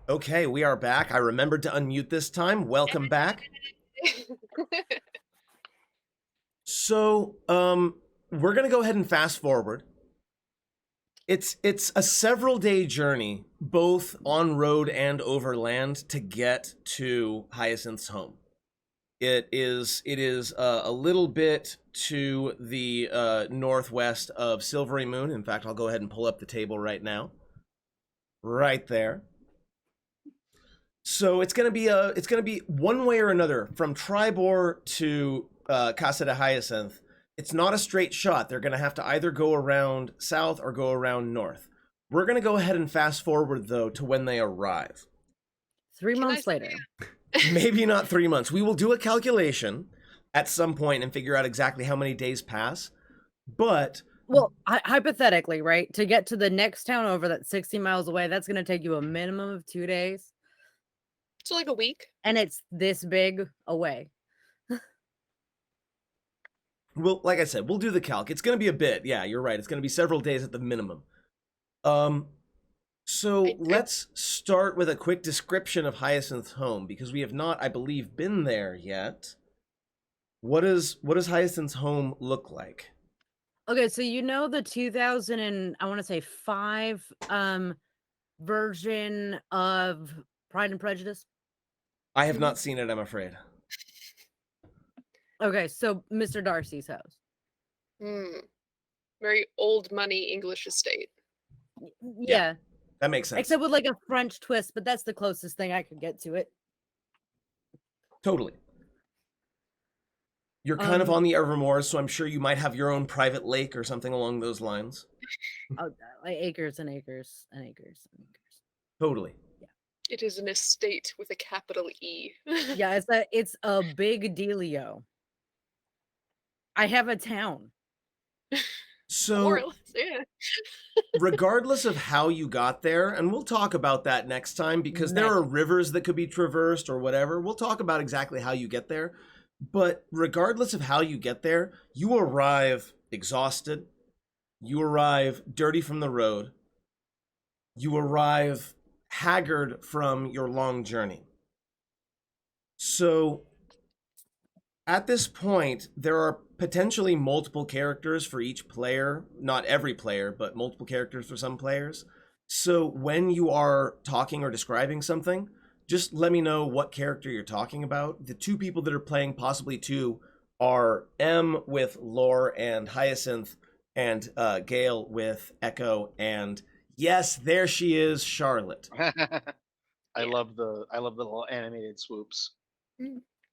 Okay, we are back. I remembered to unmute this time. Welcome back. So, we're gonna go ahead and fast forward. It's a several day journey, both on road and over land, to get to Hyacinth's home. It is a little bit to the northwest of Silvery Moon. In fact, I'll go ahead and pull up the table right now. Right there. So it's gonna be one way or another from Tribor to Casa de Hyacinth. It's not a straight shot. They're gonna have to either go around south or go around north. We're gonna go ahead and fast forward though to when they arrive. 3 months later. Maybe not 3 months. We will do a calculation at some point and figure out exactly how many days pass. But Well, hypothetically, right? To get to the next town over that's 60 miles away, that's going to take you a minimum of 2 days. So like a week. And it's this big away. well, like I said, we'll do the calc. It's going to be a bit. Yeah, you're right. It's going to be several days at the minimum. So let's start with a quick description of Hyacinth's home, because we have not, I believe, been there yet. What does Hyacinth's home look like? Okay, so you know the 2000 and I want to say 5 version of Pride and Prejudice? I have not seen it, I'm afraid. Okay, so Mr. Darcy's house. Very old money English estate. Yeah. That makes sense. Except with like a French twist, but that's the closest thing I could get to it. Totally. You're kind of on the Evermoors, so I'm sure you might have your own private lake or something along those lines. Oh, like acres and acres and acres and acres. Totally. Yeah. It is an estate with a capital E. Yeah, it's a big dealio. I have a town. So, more or less, yeah. regardless of how you got there, and we'll talk about that next time, because there are rivers that could be traversed or whatever. We'll talk about exactly how you get there. But regardless of how you get there, you arrive exhausted. You arrive dirty from the road. You arrive haggard from your long journey. So, at this point, there are potentially multiple characters for each player. Not every player, but multiple characters for some players. So when you are talking or describing something, just let me know what character you're talking about. The two people that are playing, possibly two, are M with Lore and Hyacinth, and Gale with Echo, and yes, there she is, Charlotte. I love the little animated swoops.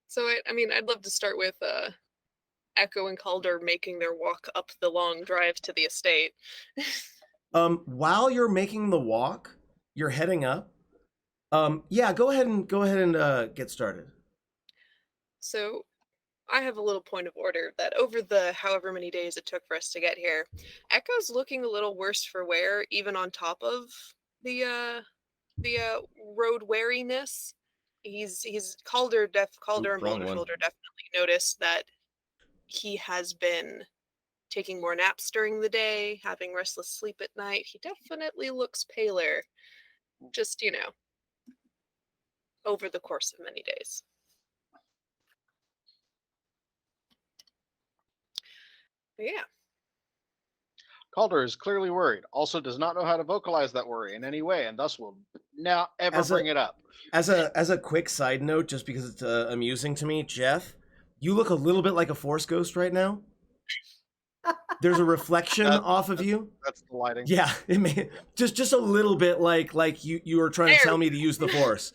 So I'd love to start with Echo and Calder making their walk up the long drive to the estate. While you're making the walk, you're heading up. Yeah, go ahead and get started. So I have a little point of order that over the however many days it took for us to get here, Echo's looking a little worse for wear, even on top of the road wariness. Calder and Boulder Shoulder definitely noticed that he has been taking more naps during the day, having restless sleep at night. He definitely looks paler, just, over the course of many days. But yeah. Calder is clearly worried, also does not know how to vocalize that worry in any way, and thus will now ever bring it up. As a quick side note, just because it's amusing to me, Jeff, you look a little bit like a Force ghost right now. There's a reflection off of you. That's the lighting. Yeah, it may just a little bit like you were trying to tell me to use the Force.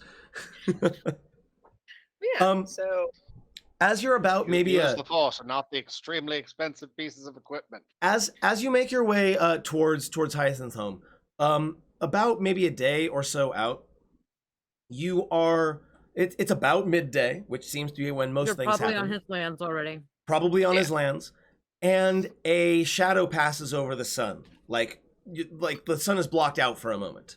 Yeah. So as you're about use the Force and not the extremely expensive pieces of equipment. As you make your way towards Hyacinth's home, about maybe a day or so out, you are. It's about midday, which seems to be when most things happen. Probably on his lands already. Probably on his lands, and a shadow passes over the sun, like the sun is blocked out for a moment.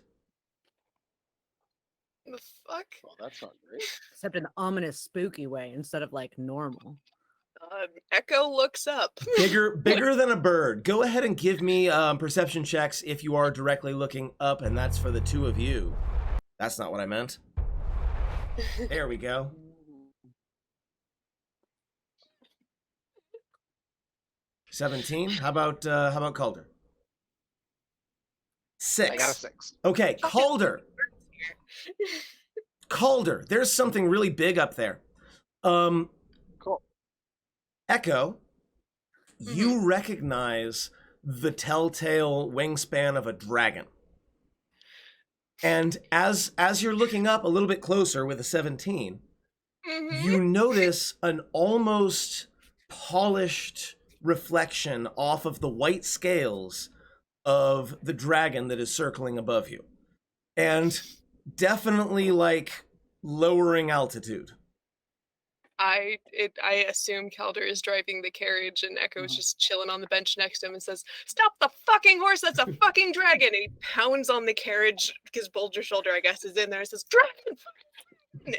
The fuck? Well, that's not great. Except an ominous, spooky way instead of like normal. Echo looks up. Bigger than a bird. Go ahead and give me perception checks if you are directly looking up, and that's for the two of you. That's not what I meant. There we go. 17. How about Calder? 6. I got a 6. Okay, Calder. Calder, there's something really big up there. Cool. Echo, you recognize the telltale wingspan of a dragon. And as you're looking up a little bit closer with a 17, you notice an almost polished reflection off of the white scales of the dragon that is circling above you. And definitely like lowering altitude. I assume Calder is driving the carriage and Echo is just chilling on the bench next to him and says, "Stop the fucking horse, that's a fucking dragon!" And he pounds on the carriage because Bulger Shoulder, I guess, is in there and says, "Dragon!"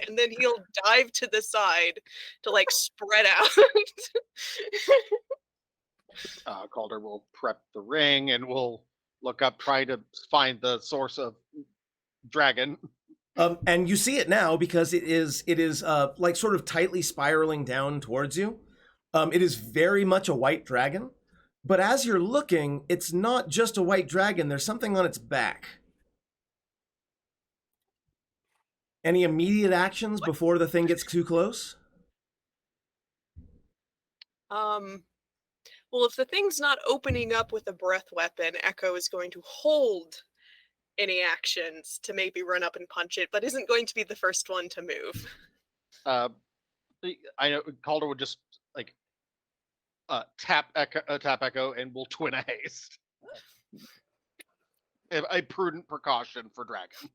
And then he'll dive to the side to like spread out. Calder will prep the ring and will look up, try to find the source of dragon. And you see it now because it is like sort of tightly spiraling down towards you. It is very much a white dragon, but as you're looking, it's not just a white dragon. There's something on its back. Any immediate actions before the thing gets too close? Well, if the thing's not opening up with a breath weapon, Echo is going to hold any actions to maybe run up and punch it, but isn't going to be the first one to move. I know Calder would just like tap Echo, and will twin a haste. A prudent precaution for dragon.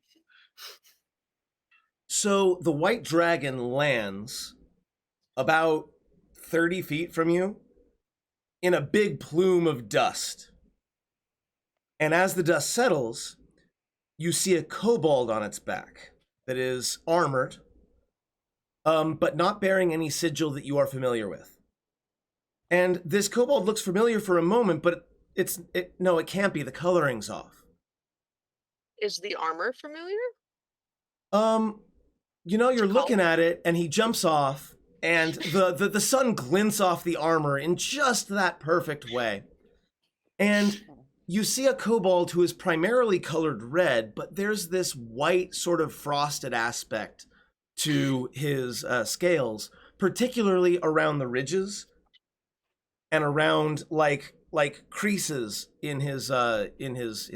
So the white dragon lands about 30 feet from you in a big plume of dust. And as the dust settles, you see a kobold on its back that is armored, but not bearing any sigil that you are familiar with. And this kobold looks familiar for a moment, but it can't be. The coloring's off. Is the armor familiar? You're looking at it, and he jumps off, and the sun glints off the armor in just that perfect way. And you see a kobold who is primarily colored red, but there's this white sort of frosted aspect to his scales, particularly around the ridges and around like creases in his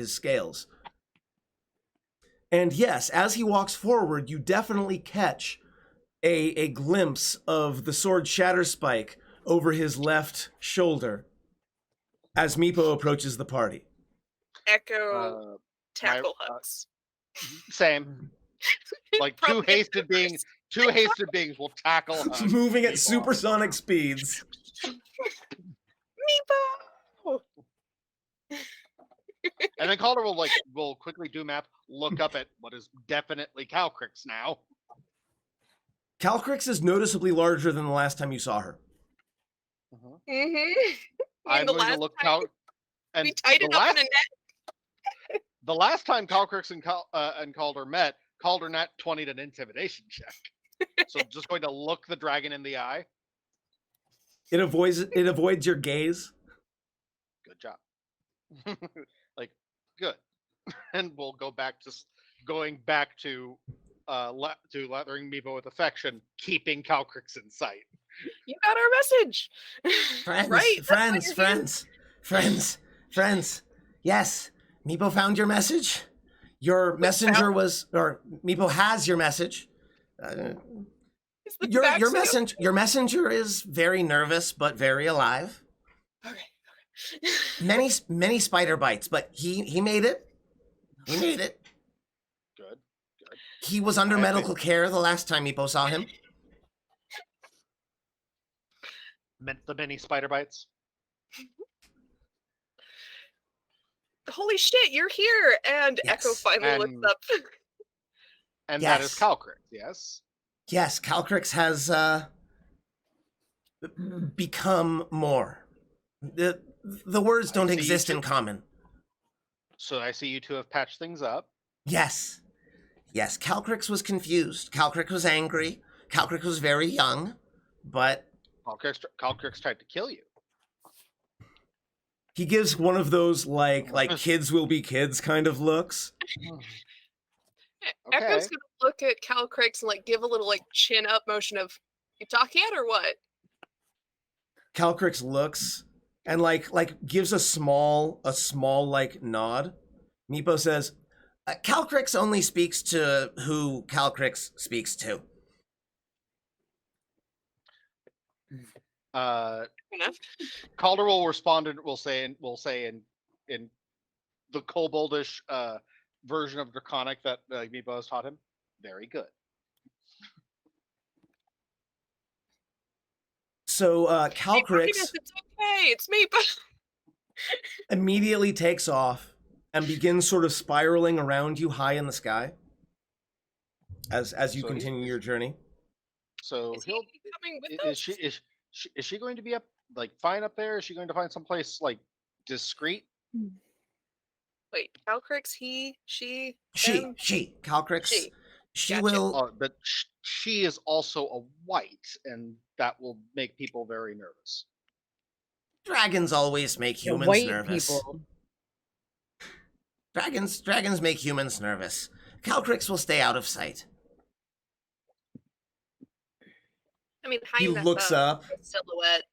scales. And yes, as he walks forward, you definitely catch a glimpse of the sword Shatterspike over his left shoulder as Meepo approaches the party. Echo tackle hugs. Same. Like two hasted beings will tackle hug. Moving at supersonic speeds. Meepo! And then Calder will quickly do map, look up at what is definitely Calcrix now. Calcrix is noticeably larger than the last time you saw her. I'm going to look out. And we tied it up in a net. The last time Calcrix and Calder met, Calder nat 20'd an intimidation check. So just going to look the dragon in the eye. It avoids your gaze. Good job. Good. And we'll go back to leathering Meepo with affection, keeping Calcrix in sight. You got our message. Friends, right? friends. Yes, Meepo found your message. Your messenger Meepo has your message. Your messenger is very nervous but very alive. Okay. Many spider bites, but he made it. He made it. Good. He was under medical care the last time Meepo saw him. Meant the many spider bites. Holy shit, you're here! And Yes. Echo finally looks up. And Yes. that is Calcrix, yes? Yes, Calcrix has become more. The words don't exist in common. So I see you two have patched things up. Yes. Yes, Calcrix was confused. Calcrix was angry. Calcrix was very young, but Calcrix tried to kill you. he gives one of those like kids will be kids kind of looks. Echo's Okay. gonna look at Calcrix and like give a little like chin up motion of, you talk yet or what? Calcrix looks and like gives a small like nod. Meepo says, Calcrix only speaks to who Calcrix speaks to. Enough. Calder will respond and will say in the koboldish version of Draconic that Meepo has taught him. Very good. So Happiness, Calcrix it's okay. It's me, but immediately takes off and begins sort of spiraling around you high in the sky as you So continue your journey. So is he he'll coming with is us? is she going to be up like fine up there? Is she going to find someplace like discreet? Wait, Calcrix, he, she, She them, Calcrix. She Gotcha. will. But she is also a white, and that will make people very nervous. Dragons always make The humans white nervous. people. Dragons make humans nervous. Calcrix will stay out of sight. I mean, He hiding that looks up. silhouette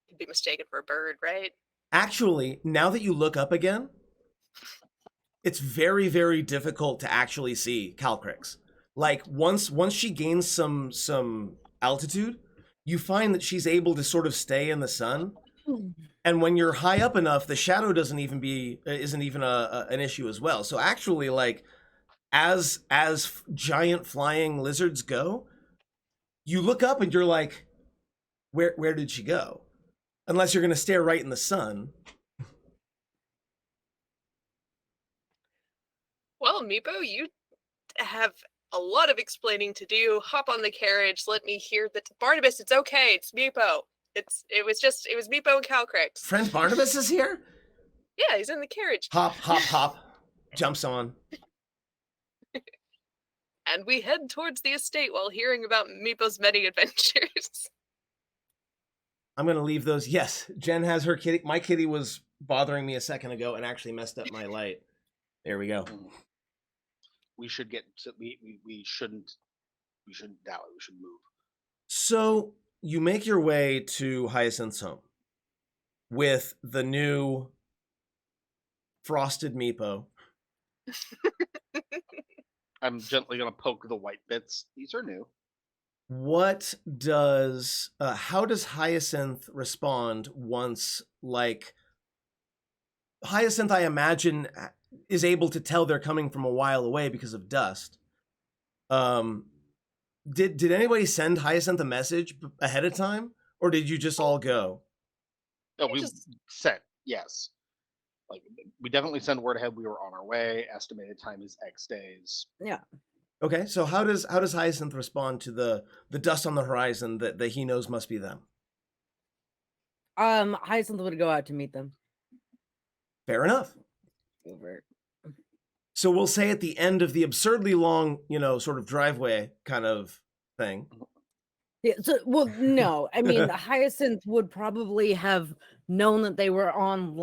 could be mistaken for a bird, right? Actually, now that you look up again, it's very, very difficult to actually see Calcrix. Like once she gains some altitude, you find that she's able to sort of stay in the sun. And when you're high up enough, the shadow isn't even an issue as well. So actually, like as giant flying lizards go, you look up and you're like, where did she go? Unless you're gonna stare right in the sun. Well, Meepo, you have a lot of explaining to do. Hop on the carriage. Let me hear that. Barnabas, it's okay. It's Meepo. It was Meepo and Calcrix. Friend Barnabas is here? Yeah, he's in the carriage. Hop, hop, hop. Jumps on. And we head towards the estate while hearing about Meepo's many adventures. I'm gonna leave those. Yes, Jen has her kitty. My kitty was bothering me a second ago and actually messed up my light. There we go. We should get. We shouldn't. We shouldn't dally. We should move. So you make your way to Hyacinth's home with the new frosted Meepo. I'm gently gonna poke the white bits. These are new. What does how does Hyacinth respond once, like, Hyacinth, I imagine, is able to tell they're coming from a while away because of dust. Did anybody send Hyacinth a message ahead of time, or did you just all go? No, we said yes. Like we definitely send word ahead. We were on our way. Estimated time is X days. Yeah. Okay, so how does Hyacinth respond to the dust on the horizon that he knows must be them? Hyacinth would go out to meet them. Fair enough. Over. So we'll say at the end of the absurdly long, sort of driveway kind of thing. Yeah. So, well, no. I mean, Hyacinth would probably have known that they were on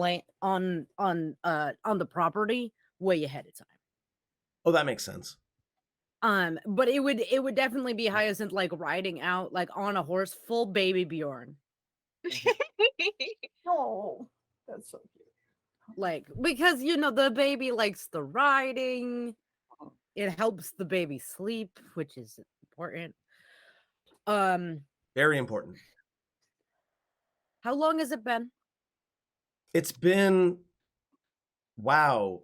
the property way ahead of time. Oh, that makes sense. But it would definitely be Hyacinth like riding out like on a horse, full baby Bjorn. Oh, that's so cute. Like, because the baby likes the riding. It helps the baby sleep, which is important. Very important. How long has it been? It's been wow.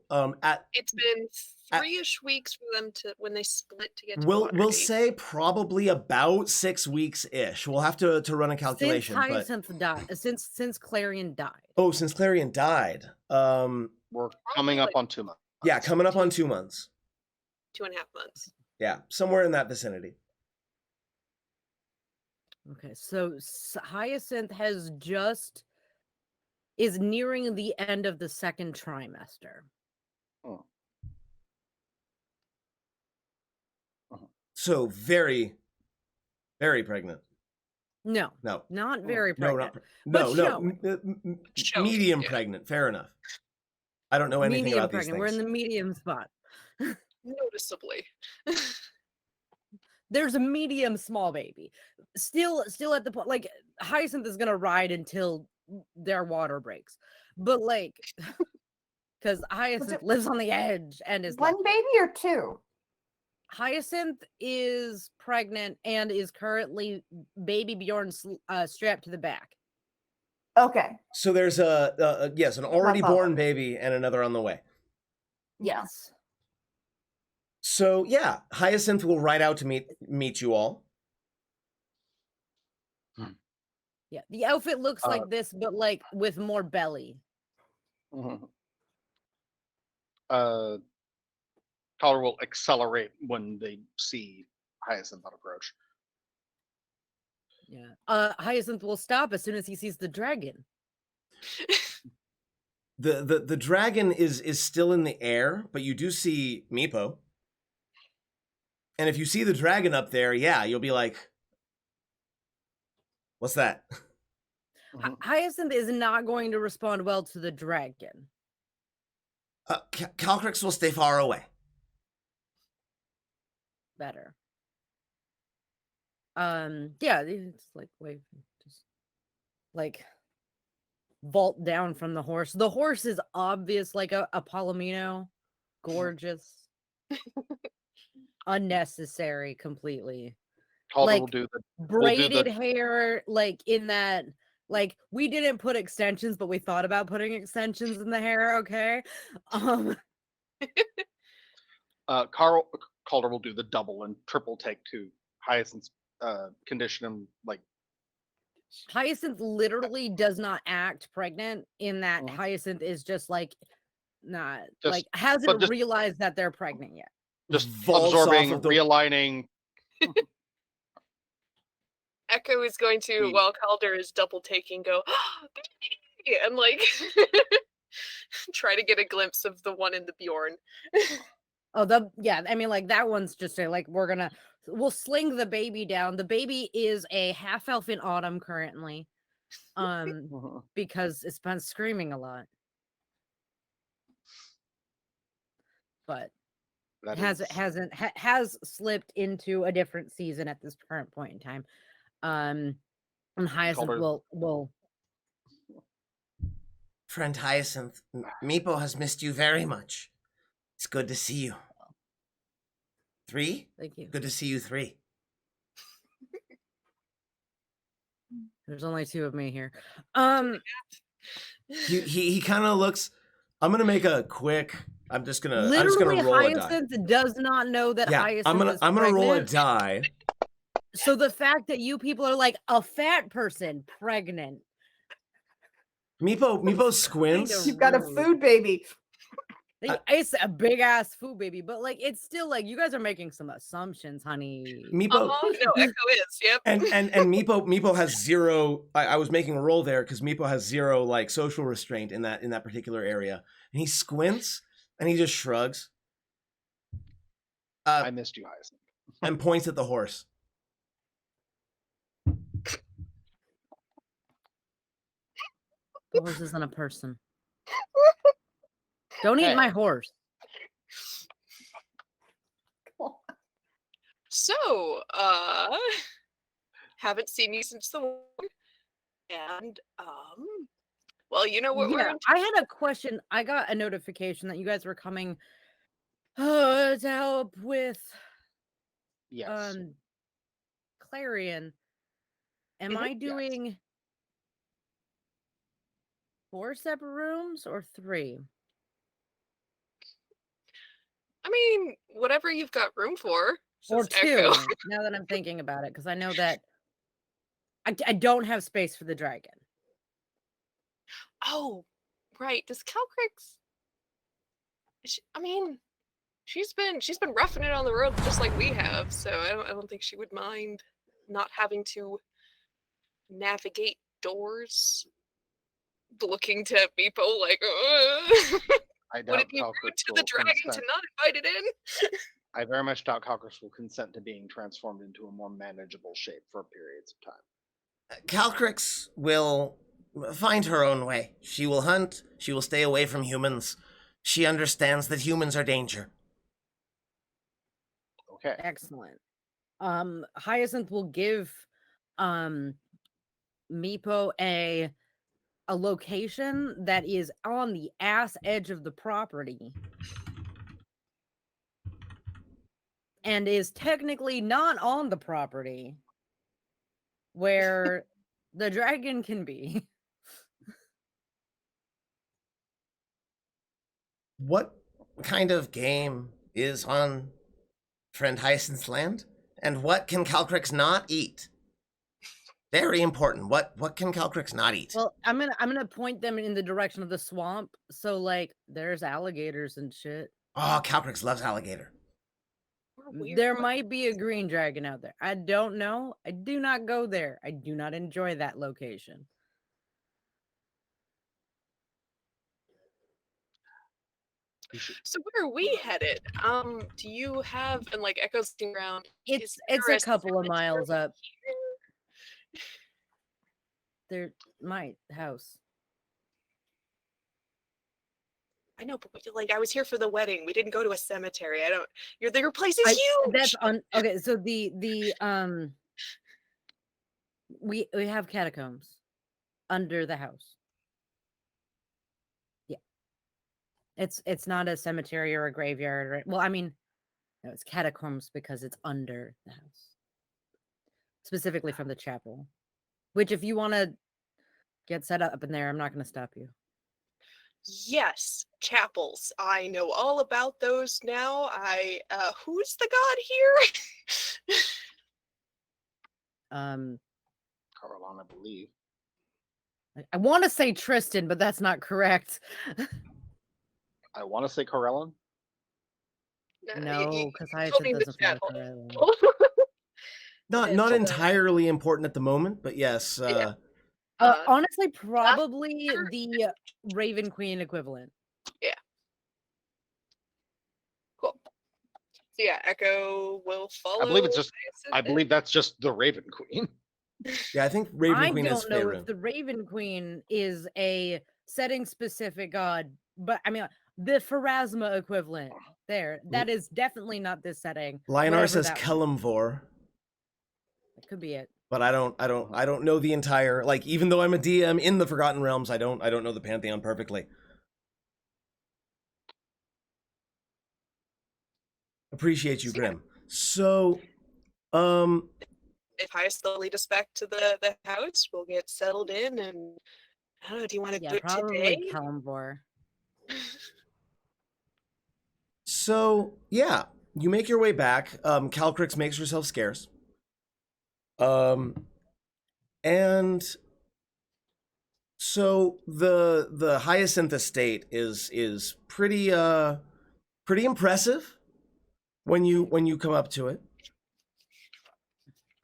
It's been 3-ish weeks for them to when they split to get to we'll say probably about 6 weeks ish. We'll have to run a calculation. Since Hyacinth died, since Clarion died. Oh, since Clarion died. We're coming up on 2 months. Yeah, coming up on 2 months. 2.5 months. Yeah, somewhere in that vicinity. Okay, so Hyacinth is nearing the end of the second trimester. Oh. So very, very pregnant. No, No, not very no, pregnant. no, but no, showing. Showing, medium yeah. pregnant. Fair enough. I don't know anything Medium about these pregnant. We're in things. the medium spot. Noticeably. There's a medium small baby. Still at the point, like, Hyacinth is gonna ride until their water breaks. But like, because Hyacinth lives on the edge and is one lucky. baby or two? Hyacinth is pregnant and is currently baby Bjorn strapped to the back. Okay. So there's yes, an already That's all. born baby and another on the way. Yeah. Yes. So yeah, Hyacinth will ride out to meet you all. Yeah. The outfit looks like this, but like with more belly. Mhm. Collar will accelerate when they see Hyacinth on approach. Yeah. Hyacinth will stop as soon as he sees the dragon. The dragon is still in the air, but you do see Meepo. And if you see the dragon up there, yeah, you'll be like, what's that? Hyacinth is not going to respond well to the dragon. Calcrix will stay far away. Better. Yeah, it's like wave, just like vault down from the horse. The horse is obvious, like a Palomino, gorgeous, unnecessary, completely. Calder Like, will do the braided hair, like in that. Like, we didn't put extensions, but we thought about putting extensions in the hair. Okay. Calder will do the double and triple take to Hyacinth's condition him like Hyacinth literally does not act pregnant in that Mhm. Hyacinth is just like not Just- like hasn't but just- realized that they're pregnant yet. just Vaults absorbing, off of the- realigning. Echo is going to, Hmm. while Calder is double taking, go, "Baby!" and like try to get a glimpse of the one in the Bjorn. Oh, yeah, I mean, like that one's just like we'll sling the baby down. The baby is a half elf in autumn currently, because it's been screaming a lot, but That has slipped into a different season at this current point in time. And Hyacinth Calder- will Friend Hyacinth, Meepo has missed you very much. It's good to see you. 3? Thank you. Good to see you 3. There's only 2 of me here. He kind of looks. I'm gonna make a quick. I'm just gonna Literally, roll a die. Hyacinth does not know that Yeah, Hyacinth I'm is gonna roll a pregnant. die. So the fact that you people are like a fat person pregnant. Meepo squints. You've got a rude. food baby. It's a big ass food baby, but like it's still like you guys are making some assumptions, honey. Meepo No, Echo is, yep. and Meepo has 0. I was making a roll there because Meepo has 0 like social restraint in that particular area, and he squints and he just shrugs. I missed you, Hyacinth. And points at the horse. The horse isn't a person. Don't eat Hey. my horse. So, haven't seen you since the war, and well, you know what we're Yeah, into. I had a question. I got a notification that you guys were coming to help with Yes. Clarion. Am Mhm. I Yes. doing 4 separate rooms or 3? I mean, whatever you've got room for. Or says 2, Echo. now that I'm thinking about it, because I know that I don't have space for the dragon. Oh, right. Does Calcrix? I mean, she's been roughing it on the road just like we have, so I don't think she would mind not having to navigate doors. Looking to Meepo like, I would doubt it be rude Calcrix to will the dragon consent. to not invite it in? I very much doubt Calcris will consent to being transformed into a more manageable shape for periods of time. Calcrix will find her own way. She will hunt. She will stay away from humans. She understands that humans are danger. Okay. Excellent. Hyacinth will give Meepo a location that is on the ass edge of the property and is technically not on the property where the dragon can be. What kind of game is on Friend Hyacinth's land? And what can Calcrix not eat? Very important. What can Calcrix not eat? Well, I'm gonna point them in the direction of the swamp. So like there's alligators and shit. Oh, Calcrix loves alligator. There might be a green dragon out there. I don't know. I do not go there. I do not enjoy that location. So where are we headed? Do you have, and like Echo's looking around, It's there a couple of cemetery miles up. here? There, my house. I know, but like I was here for the wedding. We didn't go to a cemetery. I don't. Your place is huge. That's okay. So the we have catacombs under the house. Yeah, it's not a cemetery or a graveyard. Or, well, I mean, no, it's catacombs because it's under the house, specifically from the chapel. Which, if you want to get set up in there, I'm not going to stop you. Yes, chapels. I know all about those now. Who's the god here? Caroline, I believe. I want to say Tristan, but that's not correct. I want to say Corellon. No, because I told me doesn't the follow chapel. Corellian. Not entirely important at the moment, but yes. Yeah. Honestly, probably the Raven Queen equivalent. Yeah. Cool. So yeah, Echo will follow. I believe it's just. I believe that's just the Raven Queen. Yeah, I think Raven I Queen is don't know Faerun. if the Raven Queen is a setting-specific god, but I mean the Pharasma equivalent. There, that is definitely not this setting. Lionar whatever says that was. Kelumvor, That could be it. but I don't know the entire, like, even though I'm a DM in the Forgotten Realms, I don't know the Pantheon perfectly. Appreciate you, Grim. So, if Highest will lead us back to the house, we'll get settled in, and I don't know. Do you want to do it Probably today? Kelumvor. So, yeah, you make your way back. Calcrix makes herself scarce. And so the Hyacinth estate is pretty impressive when you come up to it.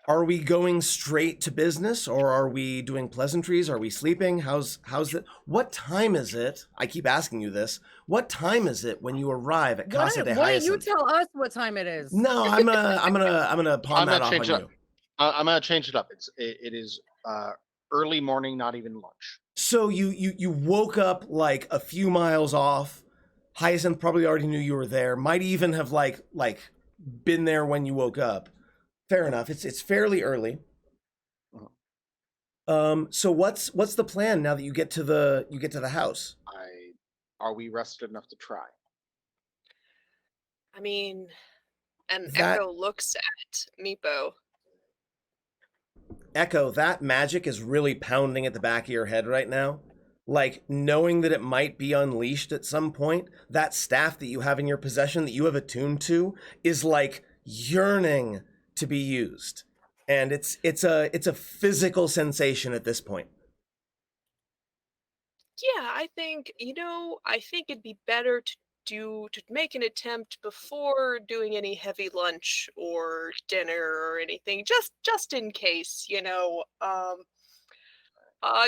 Are we going straight to business, or are we doing pleasantries? Are we sleeping? How's it? What time is it? I keep asking you this. What time is it when you arrive at Casa de Why don't you Hyacinth? tell us what time it is? No, I'm gonna pawn that off on you. I'm gonna change it up. It is early morning, not even lunch. So you woke up like a few miles off. Hyacinth probably already knew you were there. Might even have like been there when you woke up. Fair enough. It's fairly early. So what's the plan now that you get to the house? Are we rested enough to try? I mean, and That- Echo looks at Meepo. Echo, that magic is really pounding at the back of your head right now. Like, knowing that it might be unleashed at some point, that staff that you have in your possession that you have attuned to is like yearning to be used. And it's a physical sensation at this point. Yeah, I think it'd be better to make an attempt before doing any heavy lunch or dinner or anything, just in case,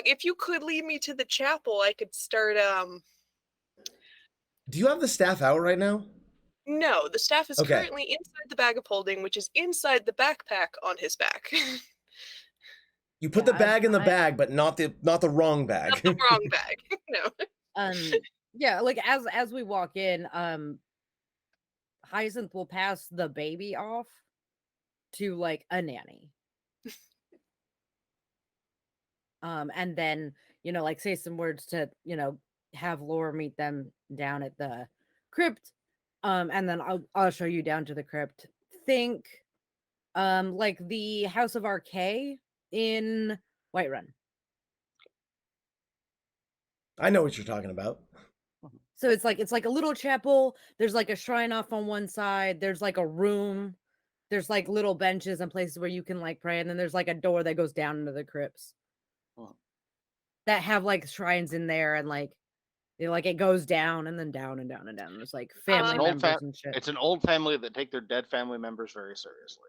if you could lead me to the chapel, I could start Do you have the staff out right now? No, the staff is Okay. currently inside the bag of holding, which is inside the backpack on his back. You put Yeah, the bag in the I- bag, but not the wrong bag. Not the wrong bag. No. Yeah, like as we walk in, Hyacinth will pass the baby off to like a nanny. And then, like say some words to, have Laura meet them down at the crypt. And then I'll show you down to the crypt. Think like the House of Arcay in Whiterun. I know what you're talking about. So it's like a little chapel. There's like a shrine off on one side. There's like a room. There's like little benches and places where you can like pray, and then there's like a door that goes down into the crypts that have like shrines in there, and like it goes down and then down and down and down. There's like family An old members and shit. It's an old family that take their dead family members very seriously.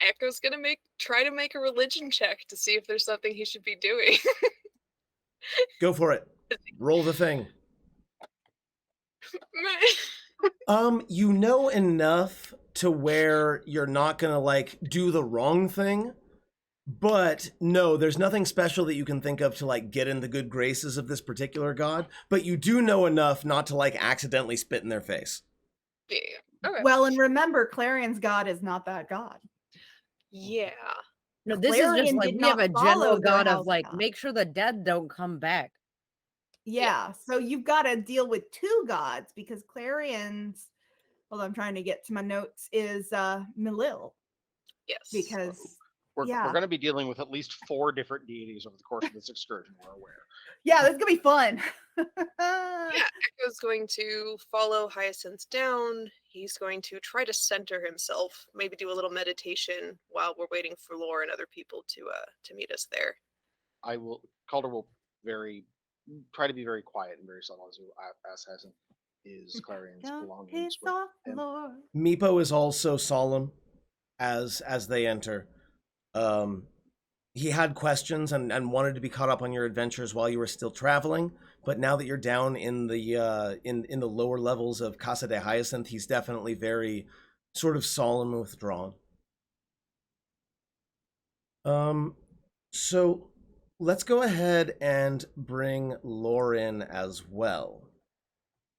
Echo's gonna try to make a religion check to see if there's something he should be doing. Go for it. Roll the thing. You know enough to where you're not gonna like do the wrong thing, but no, there's nothing special that you can think of to like get in the good graces of this particular god, but you do know enough not to like accidentally spit in their face. Yeah. Okay. Well, and remember, Clarion's god is not that god. Yeah. No, this is just Clarion like did we have not a follow general their god of house like god. make sure the dead don't come back. Yeah, so you've got to deal with two gods because Clarion's, well, I'm trying to get to my notes, is Milil. Yes. Because We're Yeah. going to be dealing with at least 4 different deities over the course of this excursion, we're aware. yeah, this is gonna be fun. Yeah, Echo's going to follow Hyacinth down. He's going to try to center himself, maybe do a little meditation while we're waiting for Lore and other people to meet us there. Calder will try to be very quiet and very subtle as you ask Hassan, is Clarion's Don't belongings piss with off, him? Lord. Meepo is also solemn as they enter. He had questions and wanted to be caught up on your adventures while you were still traveling, but now that you're down in the in the lower levels of Casa de Hyacinth, he's definitely very sort of solemn and withdrawn. So let's go ahead and bring Lore in as well.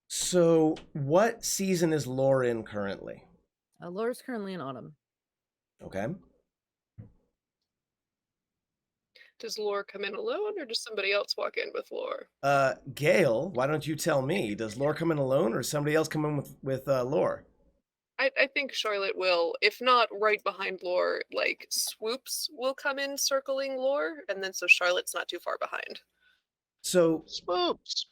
So what season is Lore in currently? Laura's currently in autumn. Okay. Does Lore come in alone, or does somebody else walk in with Lore? Gail, why don't you tell me? Does Lore come in alone, or does somebody else come in with Lore? I think Charlotte will, if not right behind Lore, like Swoops will come in circling Lore, and then so Charlotte's not too far behind. So, Spoops!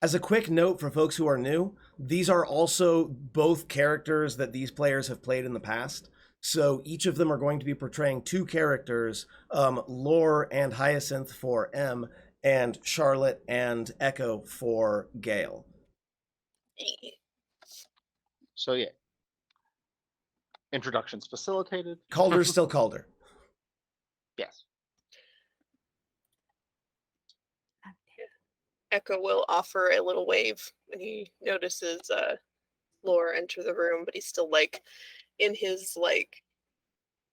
as a quick note for folks who are new, these are also both characters that these players have played in the past. So each of them are going to be portraying 2 characters, Lore and Hyacinth for M, and Charlotte and Echo for Gale. So yeah. Introductions facilitated. Calder's still Calder. Yes. Echo will offer a little wave when he notices Lore enter the room, but he's still like in his like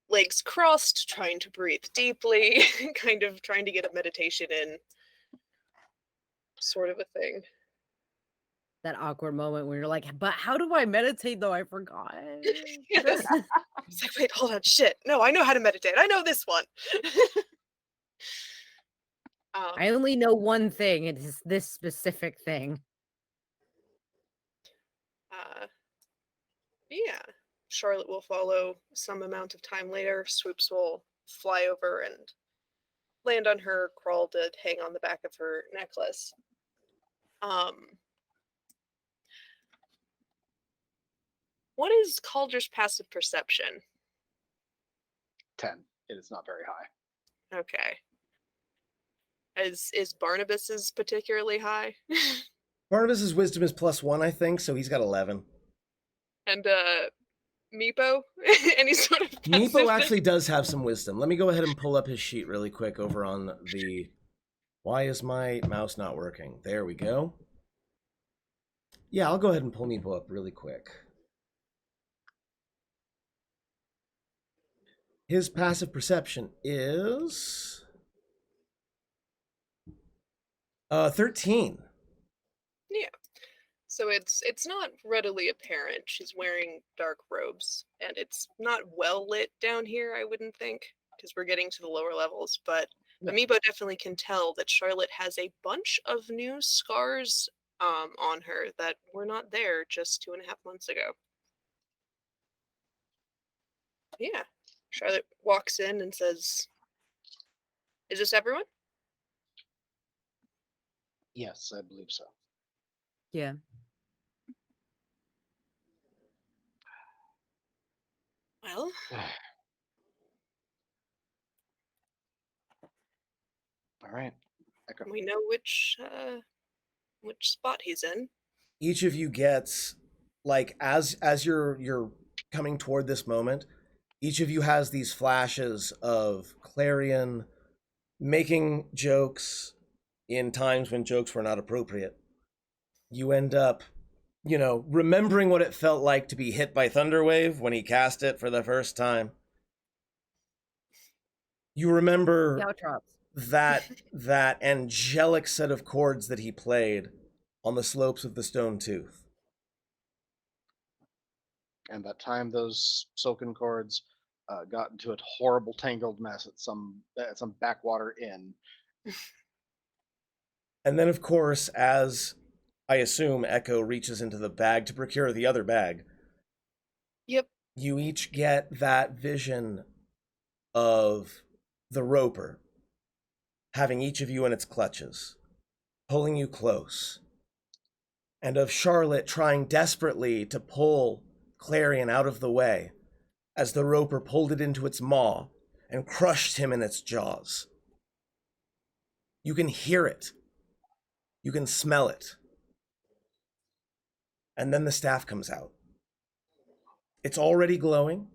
legs crossed, trying to breathe deeply, kind of trying to get a meditation in, sort of a thing. That awkward moment where you're like, but how do I meditate though? I forgot. Yes. It's like, wait, hold on, shit. No, I know how to meditate. I know this one. I only know one thing. It is this specific thing. Yeah. Charlotte will follow some amount of time later. Swoops will fly over and land on her, crawl to hang on the back of her necklace. What is Calder's passive perception? 10. It is not very high. Okay. Is Barnabas's particularly high? Barnabas's wisdom is +1, I think, so he's got 11. And Meepo? Any sort of Meepo passive actually does have some wisdom. Let me go ahead and pull up his sheet really quick over on the... Why is my mouse not working? There we go. Yeah, I'll go ahead and pull Meepo up really quick. His passive perception is 13. Yeah. So it's not readily apparent. She's wearing dark robes, and it's not well lit down here, I wouldn't think, because we're getting to the lower levels, but Yeah. Amiibo definitely can tell that Charlotte has a bunch of new scars on her that were not there just 2.5 months ago. Yeah. Charlotte walks in and says, "Is this everyone?" Yes, I believe so. Yeah. Well, All right. Echo. we know which spot he's in. Each of you gets, like, as you're coming toward this moment, each of you has these flashes of Clarion making jokes in times when jokes were not appropriate. You end up, remembering what it felt like to be hit by Thunderwave when he cast it for the first time. You remember Caltrops. that angelic set of chords that he played on the slopes of the Stone Tooth. And that time those silken cords got into a horrible tangled mess at some backwater inn. And then, of course, as I assume Echo reaches into the bag to procure the other bag, Yep. you each get that vision of the roper having each of you in its clutches, pulling you close, and of Charlotte trying desperately to pull Clarion out of the way as the roper pulled it into its maw and crushed him in its jaws. You can hear it. You can smell it. And then the staff comes out. It's already glowing.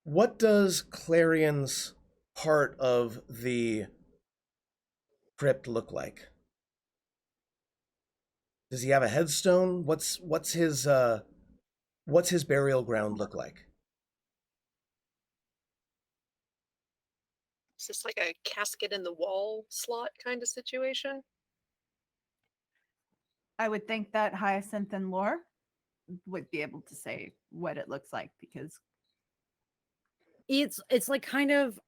What does Clarion's part of the crypt look like? Does he have a headstone? What's his burial ground look like? Is this like a casket in the wall slot kind of situation? I would think that Hyacinth and Lore would be able to say what it looks like because It's like kind of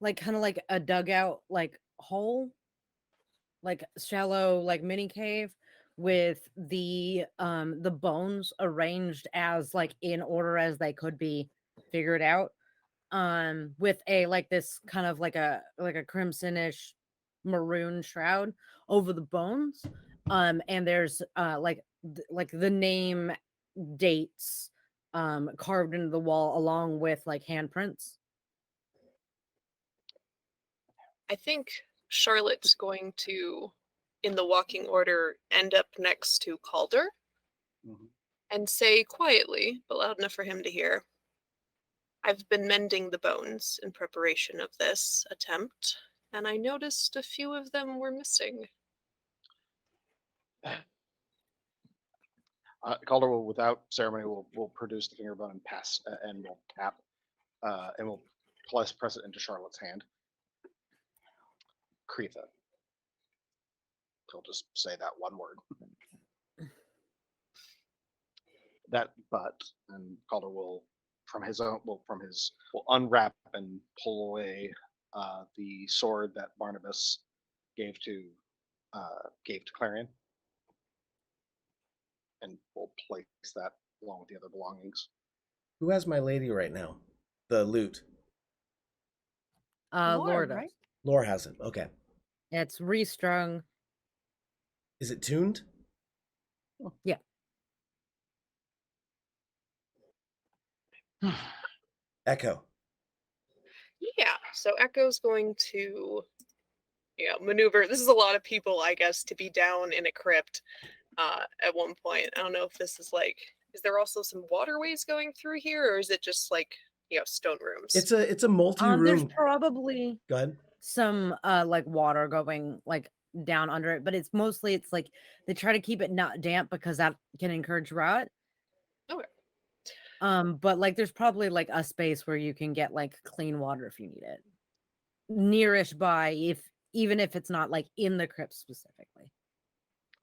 like a dugout like hole, like shallow like mini cave with the bones arranged as like in order as they could be figured out, with a like this kind of like a crimsonish maroon shroud over the bones, and there's like the name, dates carved into the wall along with like handprints. I think Charlotte's going to, in the walking order, end up next to Calder Mhm. and say quietly, but loud enough for him to hear, "I've been mending the bones in preparation of this attempt, and I noticed a few of them were missing." Calder will, without ceremony, will produce the finger bone and pass, and will tap, and will press it into Charlotte's hand. Kretha. He'll just say that one word. That but, and Calder will, will unwrap and pull away the sword that Barnabas gave to Clarion, and will place that along with the other belongings. Who has my lady right now? The lute. Lore, Lord does. right? Lore has it. Okay. It's restrung. Is it tuned? Yeah. Echo. Yeah, so Echo's going to, maneuver. This is a lot of people, I guess, to be down in a crypt at one point. I don't know if this is like, is there also some waterways going through here, or is it just like, stone rooms? It's a There's multi-room. probably Go ahead. some like water going like down under it, but it's like they try to keep it not damp because that can encourage rot. Okay. But like there's probably like a space where you can get like clean water if you need it. Nearish by, if even if it's not like in the crypt specifically.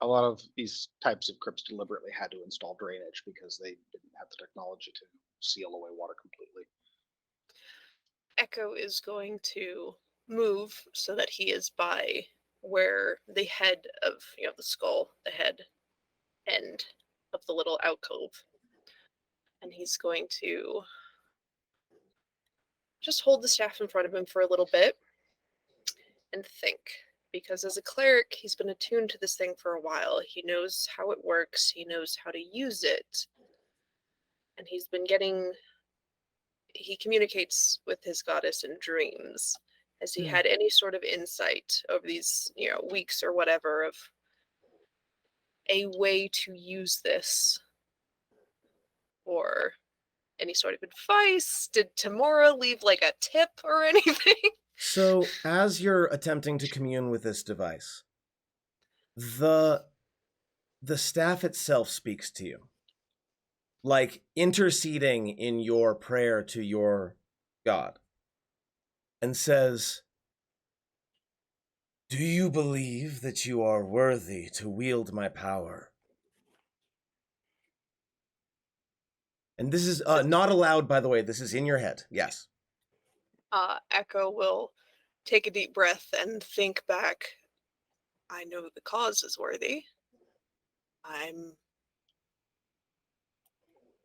A lot of these types of crypts deliberately had to install drainage because they didn't have the technology to seal away water completely. Echo is going to move so that he is by where the head of, the skull, the head end of the little alcove. And he's going to just hold the staff in front of him for a little bit and think. Because as a cleric, he's been attuned to this thing for a while. He knows how it works, he knows how to use it. And he communicates with his goddess in dreams. Has he had any sort of insight over these, weeks or whatever of a way to use this? Or any sort of advice? Did Tamora leave like a tip or anything? So, as you're attempting to commune with this device, the staff itself speaks to you, like interceding in your prayer to your god, and says, "Do you believe that you are worthy to wield my power?" And this is not allowed, by the way. This is in your head. Yes. Echo will take a deep breath and think back. I know the cause is worthy. I'm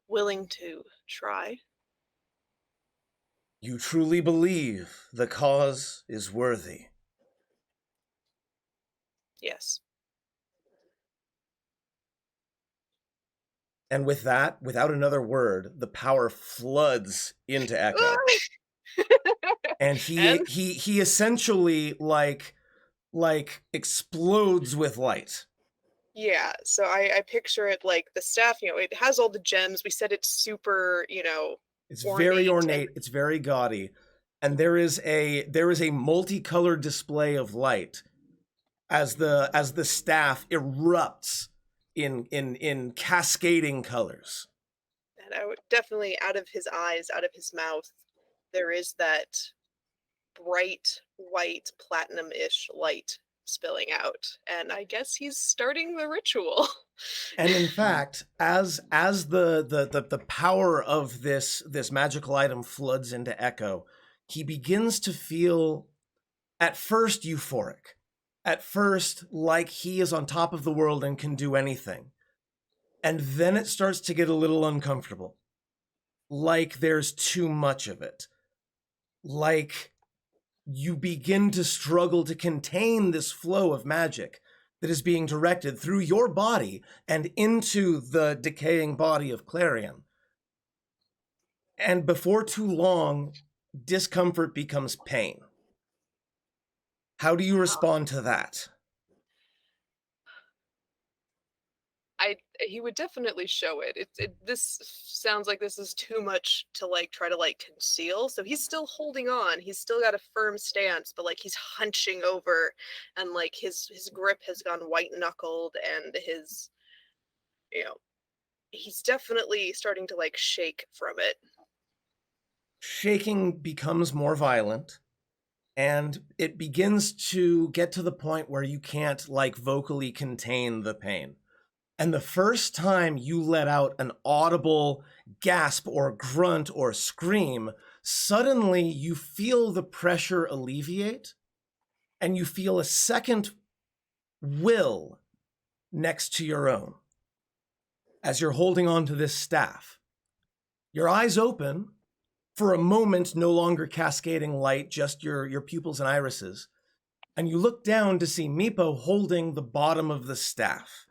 willing to try. You truly believe the cause is worthy? Yes. And with that, without another word, the power floods into Echo. And he essentially like explodes with light. Yeah, so I picture it like the staff, it has all the gems. We said it's super, It's very ornate, it's very gaudy, and there is a multicolored display of light as the staff erupts in cascading colors. And I would definitely, out of his eyes, out of his mouth, there is that bright white platinum-ish light spilling out, and I guess he's starting the ritual. And in fact, as the power of this magical item floods into Echo, he begins to feel at first euphoric, at first like he is on top of the world and can do anything. And then it starts to get a little uncomfortable, like there's too much of it, like you begin to struggle to contain this flow of magic that is being directed through your body and into the decaying body of Clarion. And before too long, discomfort becomes pain. How do you respond to that? He would definitely show it. This sounds like this is too much to try to conceal. So he's still holding on. He's still got a firm stance, but he's hunching over, and his grip has gone white knuckled, and his, he's definitely starting to shake from it. Shaking becomes more violent, and it begins to get to the point where you can't vocally contain the pain. And the first time you let out an audible gasp or grunt or scream, suddenly you feel the pressure alleviate, and you feel a second will next to your own as you're holding on to this staff. Your eyes open, for a moment no longer cascading light, just your pupils and irises, and you look down to see Meepo holding the bottom of the staff.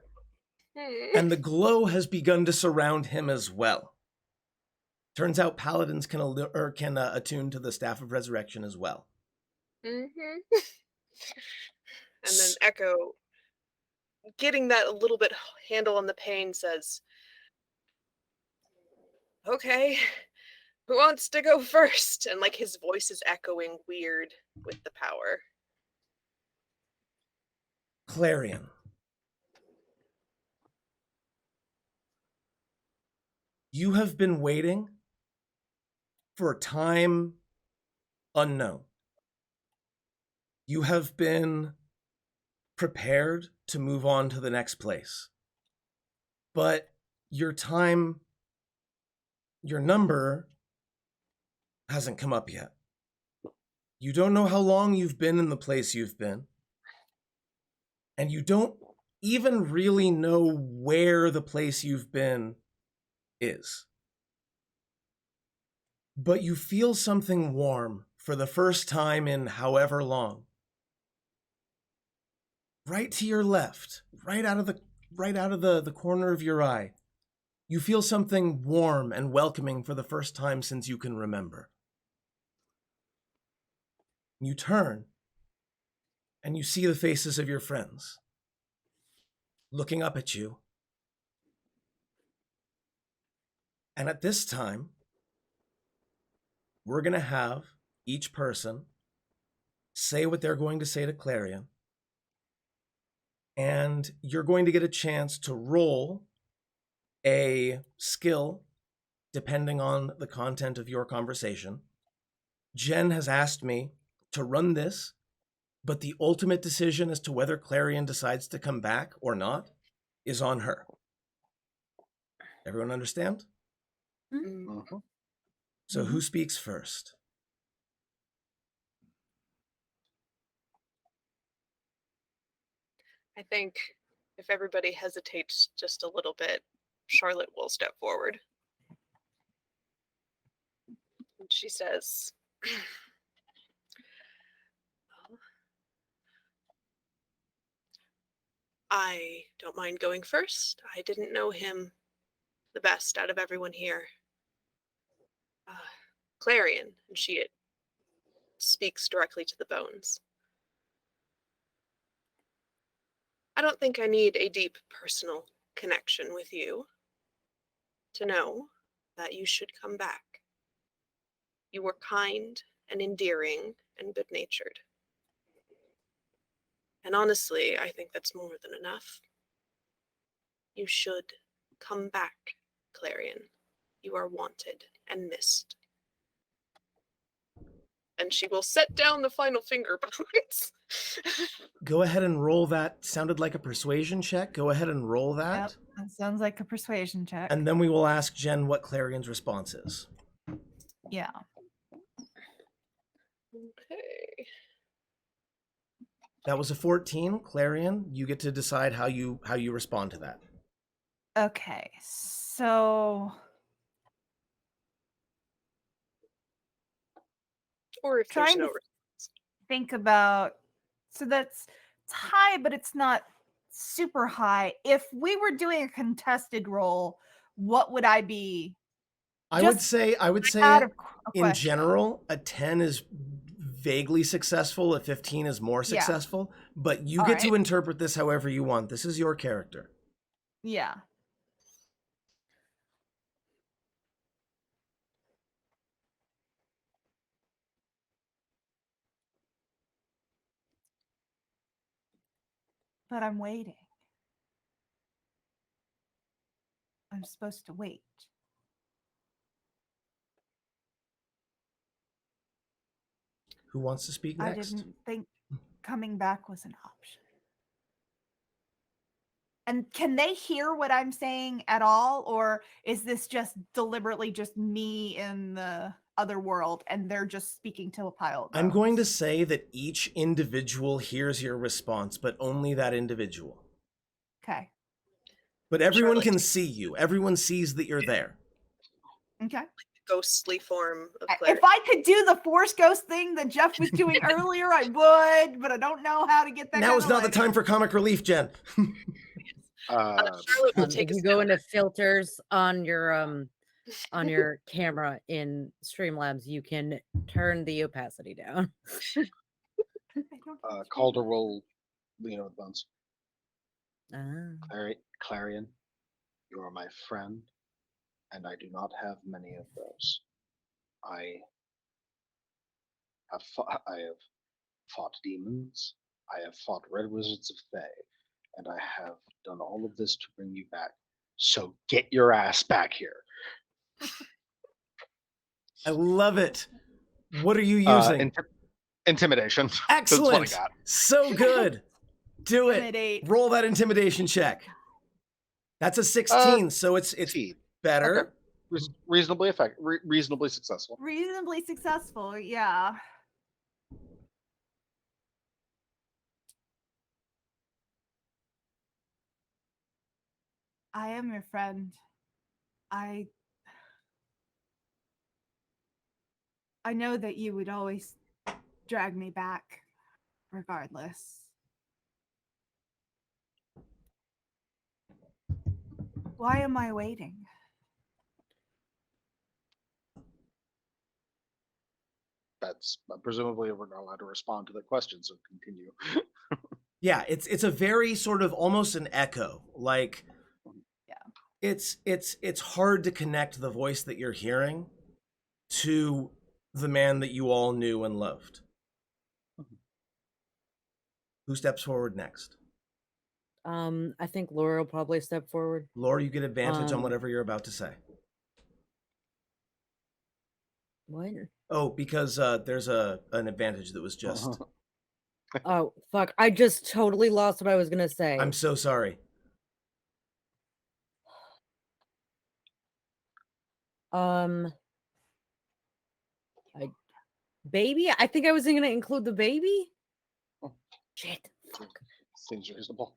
And the glow has begun to surround him as well. Turns out paladins can attune to the Staff of Resurrection as well. Mm-hmm. And then Echo, getting that a little bit handle on the pain, says, "Okay, who wants to go first?" And his voice is echoing weird with the power. Clarion. You have been waiting for a time unknown. You have been prepared to move on to the next place. But your time, your number hasn't come up yet. You don't know how long you've been in the place you've been. And you don't even really know where the place you've been is. But you feel something warm for the first time in however long. Right to your left, right out of the corner of your eye. You feel something warm and welcoming for the first time since you can remember. You turn, and you see the faces of your friends looking up at you. And at this time, we're going to have each person say what they're going to say to Clarion. And you're going to get a chance to roll a skill depending on the content of your conversation. Jen has asked me to run this, but the ultimate decision as to whether Clarion decides to come back or not is on her. Everyone understand? Mhm. So who speaks first? I think if everybody hesitates just a little bit, Charlotte will step forward. And she says, I don't mind going first. I didn't know him the best out of everyone here. Clarion, and she speaks directly to the bones. I don't think I need a deep personal connection with you to know that you should come back. You were kind and endearing and good-natured. And honestly, I think that's more than enough. You should come back, Clarion. You are wanted and missed. And she will set down the final finger points. Go ahead and roll that. Sounded like a persuasion check. Go ahead and roll that. Yep, that sounds like a persuasion check. And then we will ask Jen what Clarion's response is. Yeah. Okay. That was a 14. Clarion, you get to decide how you respond to that. Okay. So Or if there's trying no to think about, so that's it's high, but it's not super high. If we were doing a contested roll, what would I be? I would Just say out of a in question. general, a 10 is vaguely successful, a 15 is more Yeah. successful, but you All get to right. interpret this however you want. This is your character. Yeah. But I'm waiting. I'm supposed to wait. Who wants to speak I next? didn't think coming back was an option. And can they hear what I'm saying at all? Or is this just deliberately just me in the other world and they're just speaking to a pile of bones? I'm going to say that each individual hears your response, but only that individual. Okay. But everyone Charlotte can see you. Everyone sees that you're there. Okay. ghostly form of If Clarion. I could do the force ghost thing that Jeff was doing earlier, I would, but I don't know how to get that. Now is not the time for comic relief, Jen. Charlotte will If take a you go step into back. filters on your camera in Streamlabs, you can turn the opacity down. Calder will lean over the bones. Ah. Clarion, you are my friend, and I do not have many of those. I have fought demons. I have fought red wizards of Thay, and I have done all of this to bring you back. So get your ass back here. I love it. What are you using? Intimidation. That's what I Excellent. got. So good. Do it. Intimidate. Roll that intimidation check. That's a 16, so it's Teed. better. Okay. Reasonably effective. Reasonably successful. Reasonably successful, yeah. I am your friend. I know that you would always drag me back regardless. Why am I waiting? That's presumably we're not allowed to respond to the question, so continue. Yeah, it's a very sort of almost an echo. Like Yeah. it's hard to connect the voice that you're hearing to the man that you all knew and loved. Who steps forward next? I think Laura will probably step forward. Laura, you get advantage on Um, whatever you're about to say. What? Oh, because there's an advantage that was just. Oh, fuck. I just totally lost what I was gonna say. I'm so sorry. Baby? I think I was gonna include the baby? Oh. Shit. Fuck. Seems reasonable.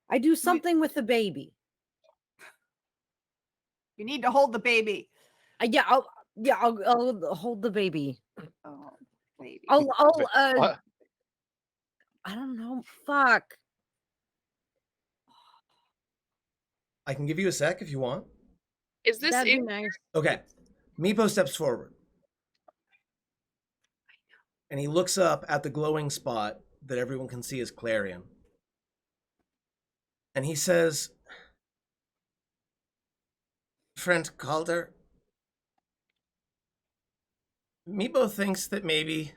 I do something with the baby. You need to hold the baby. I'll hold the baby. Oh, baby. I don't know. Fuck. I can give you a sec if you want. Is this That'd be in? nice. Okay. Meepo steps forward. And he looks up at the glowing spot that everyone can see as Clarion. And he says, Friend Calder, Meepo thinks that maybe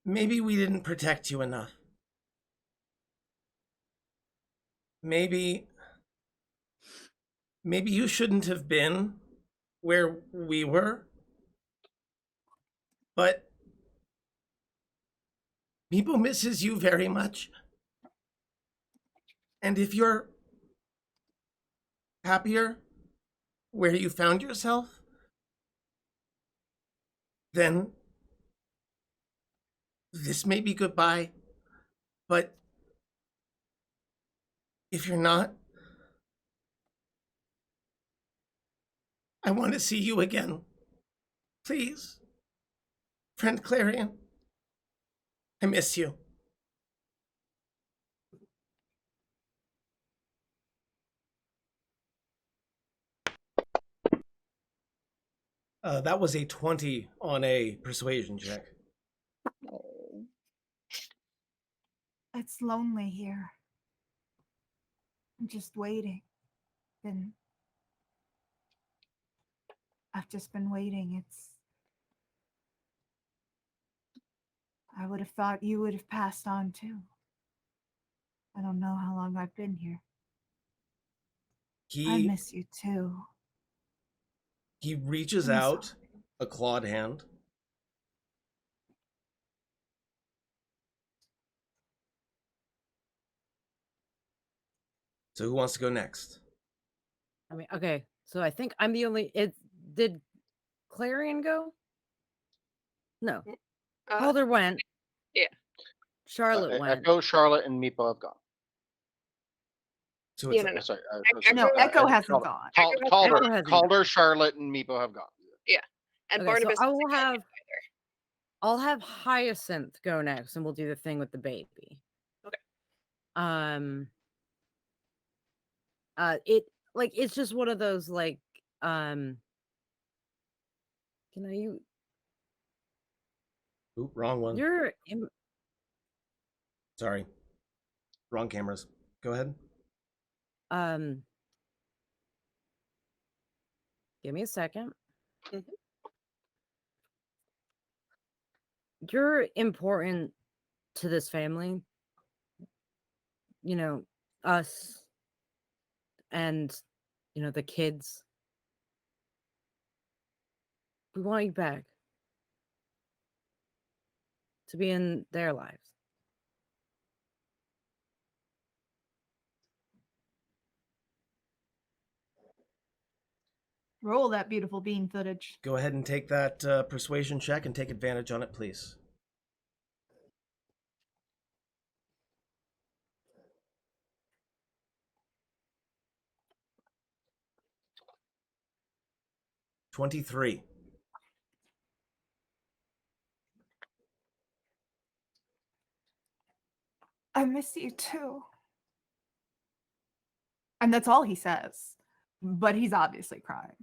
we didn't protect you enough. Maybe you shouldn't have been where we were. But Meepo misses you very much. And if you're happier where you found yourself, then this may be goodbye. But if you're not, I want to see you again. Please. Friend Clarion, I miss you. That was a 20 on a persuasion check. It's lonely here. I'm just waiting. I've just been waiting. I would have thought you would have passed on too. I don't know how long I've been here. I miss you too. He reaches I'm out sorry. a clawed hand. So who wants to go next? I mean, okay. So I think I'm the only. Did Clarion go? No. Calder went. Yeah. Charlotte went. Echo, Charlotte, and Meepo have gone. So it's Yeah, no. Sorry. No, Echo hasn't gone. Calder, Charlotte, and Meepo have gone. And Okay, Barnabas. so isn't gone either. I'll have Hyacinth go next, and we'll do the thing with the baby. Okay. It's just one of those can I Oop, wrong one. Sorry. Wrong cameras. Go ahead. Give me a second. Mhm. You're important to this family. You know, us, and the kids. We want you back to be in their lives. Roll that beautiful bean footage. Go ahead and take that persuasion check and take advantage on it, please. $23. I miss you too. And that's all he says. But he's obviously crying.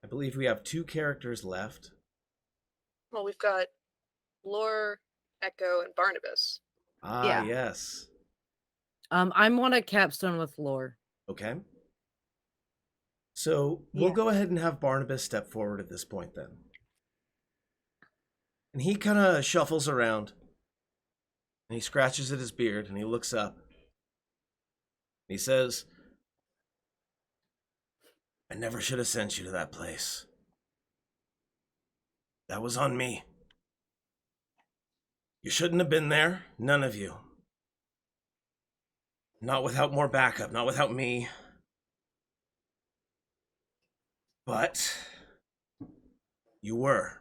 I believe we have 2 characters left. Well, we've got Lore, Echo, and Barnabas. Ah, Yeah. yes. I'm one at Capstone with Lore. Okay. So we'll Yeah. go ahead and have Barnabas step forward at this point then. And he kind of shuffles around. And he scratches at his beard and he looks up. And he says, I never should have sent you to that place. That was on me. You shouldn't have been there, none of you. Not without more backup, not without me. But you were.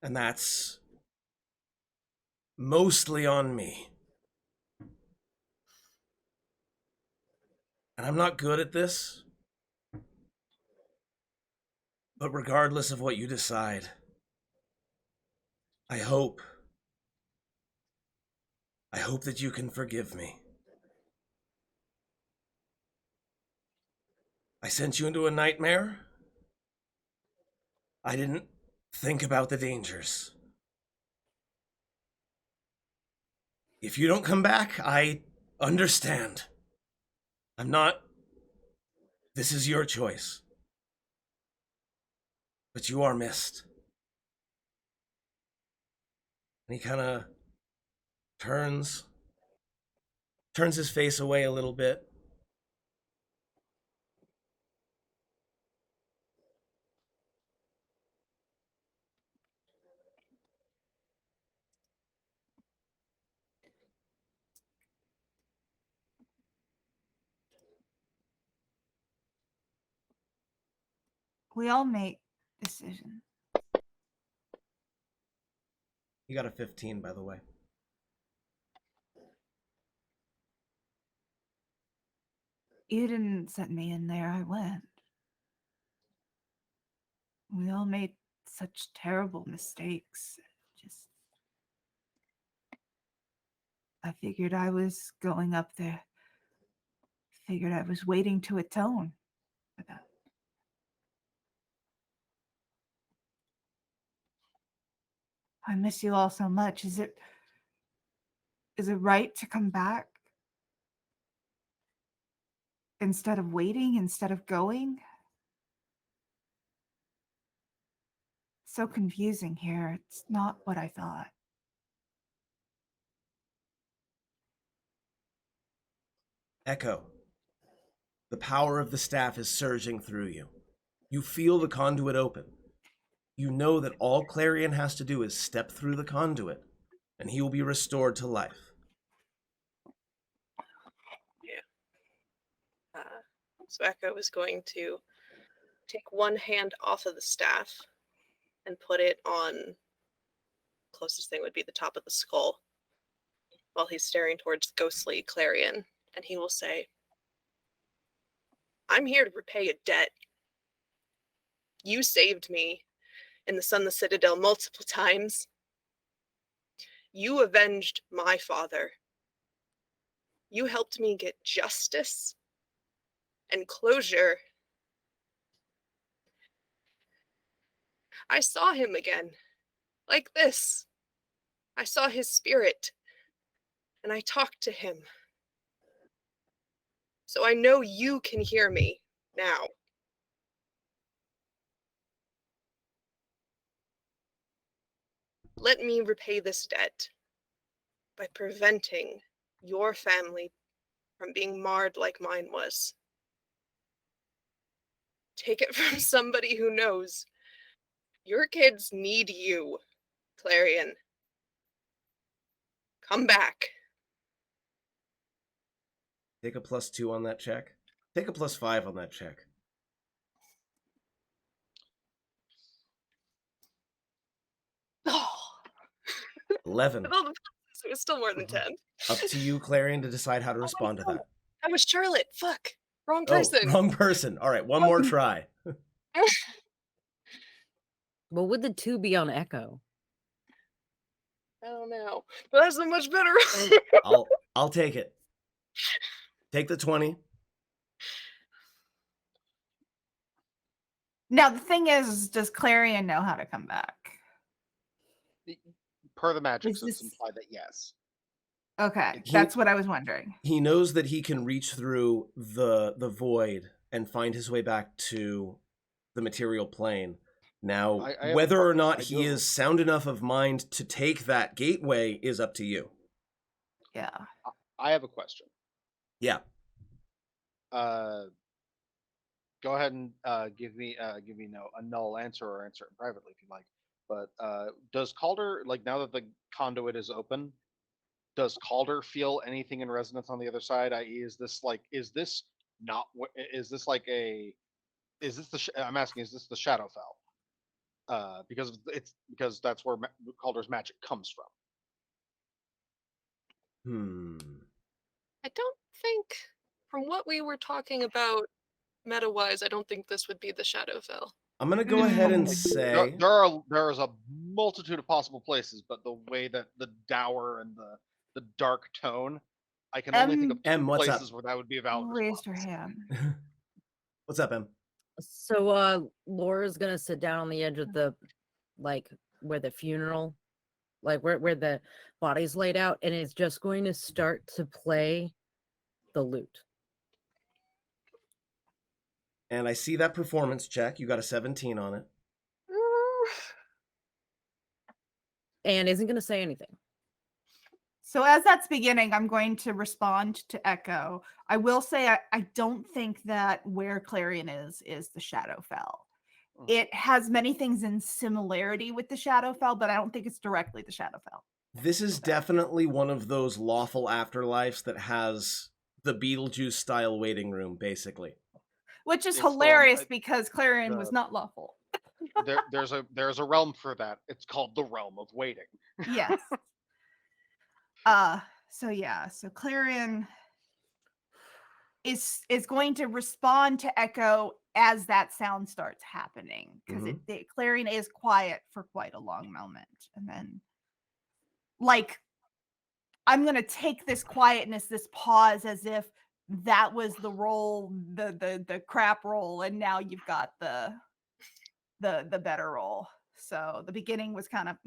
And that's mostly on me. And I'm not good at this. But regardless of what you decide, I hope that you can forgive me. I sent you into a nightmare. I didn't think about the dangers. If you don't come back, I understand. This is your choice. But you are missed. And he kind of turns his face away a little bit. We all make decisions. He got a 15, by the way. You didn't send me in there, I went. We all made such terrible mistakes. Just. I figured I was going up there. Figured I was waiting to atone for that. I miss you all so much. Is it right to come back? Instead of waiting, instead of going? So confusing here. It's not what I thought. Echo. The power of the staff is surging through you. You feel the conduit open. You know that all Clarion has to do is step through the conduit, and he will be restored to life. So Echo is going to take one hand off of the staff and put it on, closest thing would be the top of the skull, while he's staring towards ghostly Clarion, and he will say, I'm here to repay a debt. You saved me in the Sunless Citadel multiple times. You avenged my father. You helped me get justice and closure. I saw him again, like this. I saw his spirit, and I talked to him. So I know you can hear me now. Let me repay this debt. by preventing your family from being marred like mine was. Take it from somebody who knows. Your kids need you, Clarion. Come back. Take a +2 on that check. Take a +5 on that check. Oh, 11. with all the pluses, it was still more than 10. Up to you, Clarion, to decide how to respond to that. That was Charlotte. Fuck. Wrong Oh, person. wrong person. All right, one more try. What would the 2 be on Echo? I don't know. But that's a much better. I'll take it. Take the 20. Now the thing is, does Clarion know how to come back? Per the magic Is system, this- imply that yes. Okay, He- that's what I was wondering. He knows that he can reach through the void and find his way back to the material plane. Now, I have whether a- or not I he do have a- is sound enough of mind to take that gateway is up to you. Yeah. I have a question. Yeah. Go ahead and give me a null answer or answer it privately if you like. But does Calder, like, now that the conduit is open, does Calder feel anything in resonance on the other side? I.e., is this like, is this not? Is this like a? Is this the? I'm asking, is this the Shadowfell? Because that's where Calder's magic comes from. I don't think, from what we were talking about meta-wise, I don't think this would be the Shadowfell. I'm going to go ahead and Mm. say... There is a multitude of possible places, but the way that the dour and the dark tone, I can only think of two Em, what's up? places where that would be a valid Raised her response. hand. What's up, Em? So Laura's gonna sit down on the edge of the, like, where the funeral, like where the body's laid out, and is just going to start to play the lute. And I see that performance check. You got a 17 on it. And isn't gonna say anything. So as that's beginning, I'm going to respond to Echo. I will say I don't think that where Clarion is the Shadowfell. It has many things in similarity with the Shadowfell, but I don't think it's directly the Shadowfell. This is definitely one of those lawful afterlives that has the Beetlejuice style waiting room, basically. Which is It's the one- hilarious because Clarion was the- not lawful. There's a realm for that. It's called the realm of waiting. Yes. So Clarion is going to respond to Echo as that sound starts happening, because Clarion is quiet for quite a long moment, and then, like, I'm gonna take this quietness, this pause, as if that was the roll, the crap roll, and now you've got the better roll. So the beginning was kind of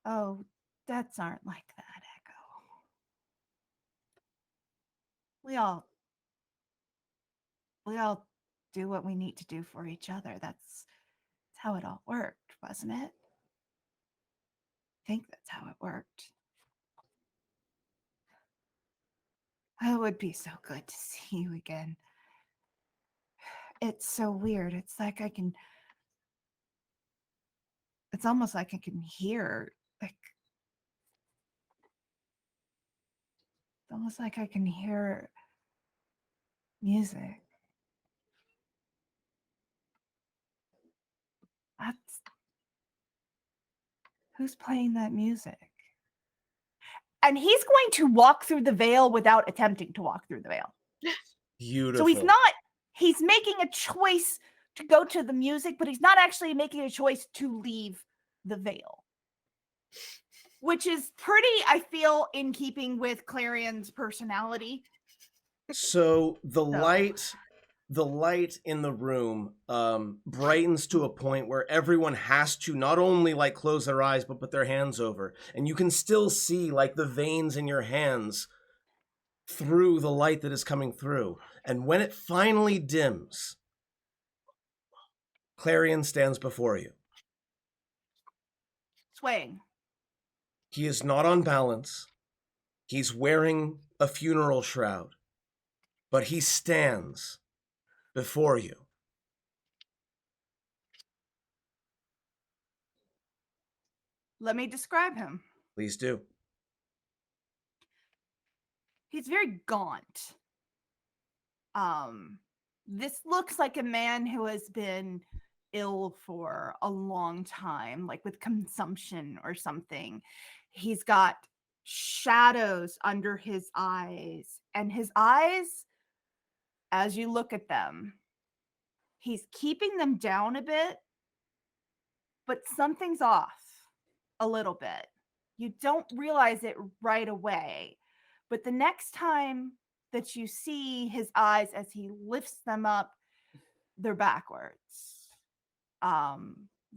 oh, deaths aren't like that, Echo. We all do what we need to do for each other. That's how it all worked, wasn't it? I think that's how it worked. It would be so good to see you again. It's so weird. It's like it's almost like I can hear, like, it's almost like I can hear music. That's who's playing that music? And he's going to walk through the veil without attempting to walk through the veil. Beautiful. So he's making a choice to go to the music, but he's not actually making a choice to leave the veil. Which is pretty, I feel, in keeping with Clarion's personality. So the light in the room brightens to a point where everyone has to not only like close their eyes but put their hands over, and you can still see like the veins in your hands through the light that is coming through. And when it finally dims, Clarion stands before you. Swaying. He is not on balance. He's wearing a funeral shroud, but he stands before you. Let me describe him. Please do. He's very gaunt. This looks like a man who has been ill for a long time, like with consumption or something. He's got shadows under his eyes, and his eyes, as you look at them, he's keeping them down a bit, but something's off a little bit. You don't realize it right away, but the next time that you see his eyes as he lifts them up, they're backwards.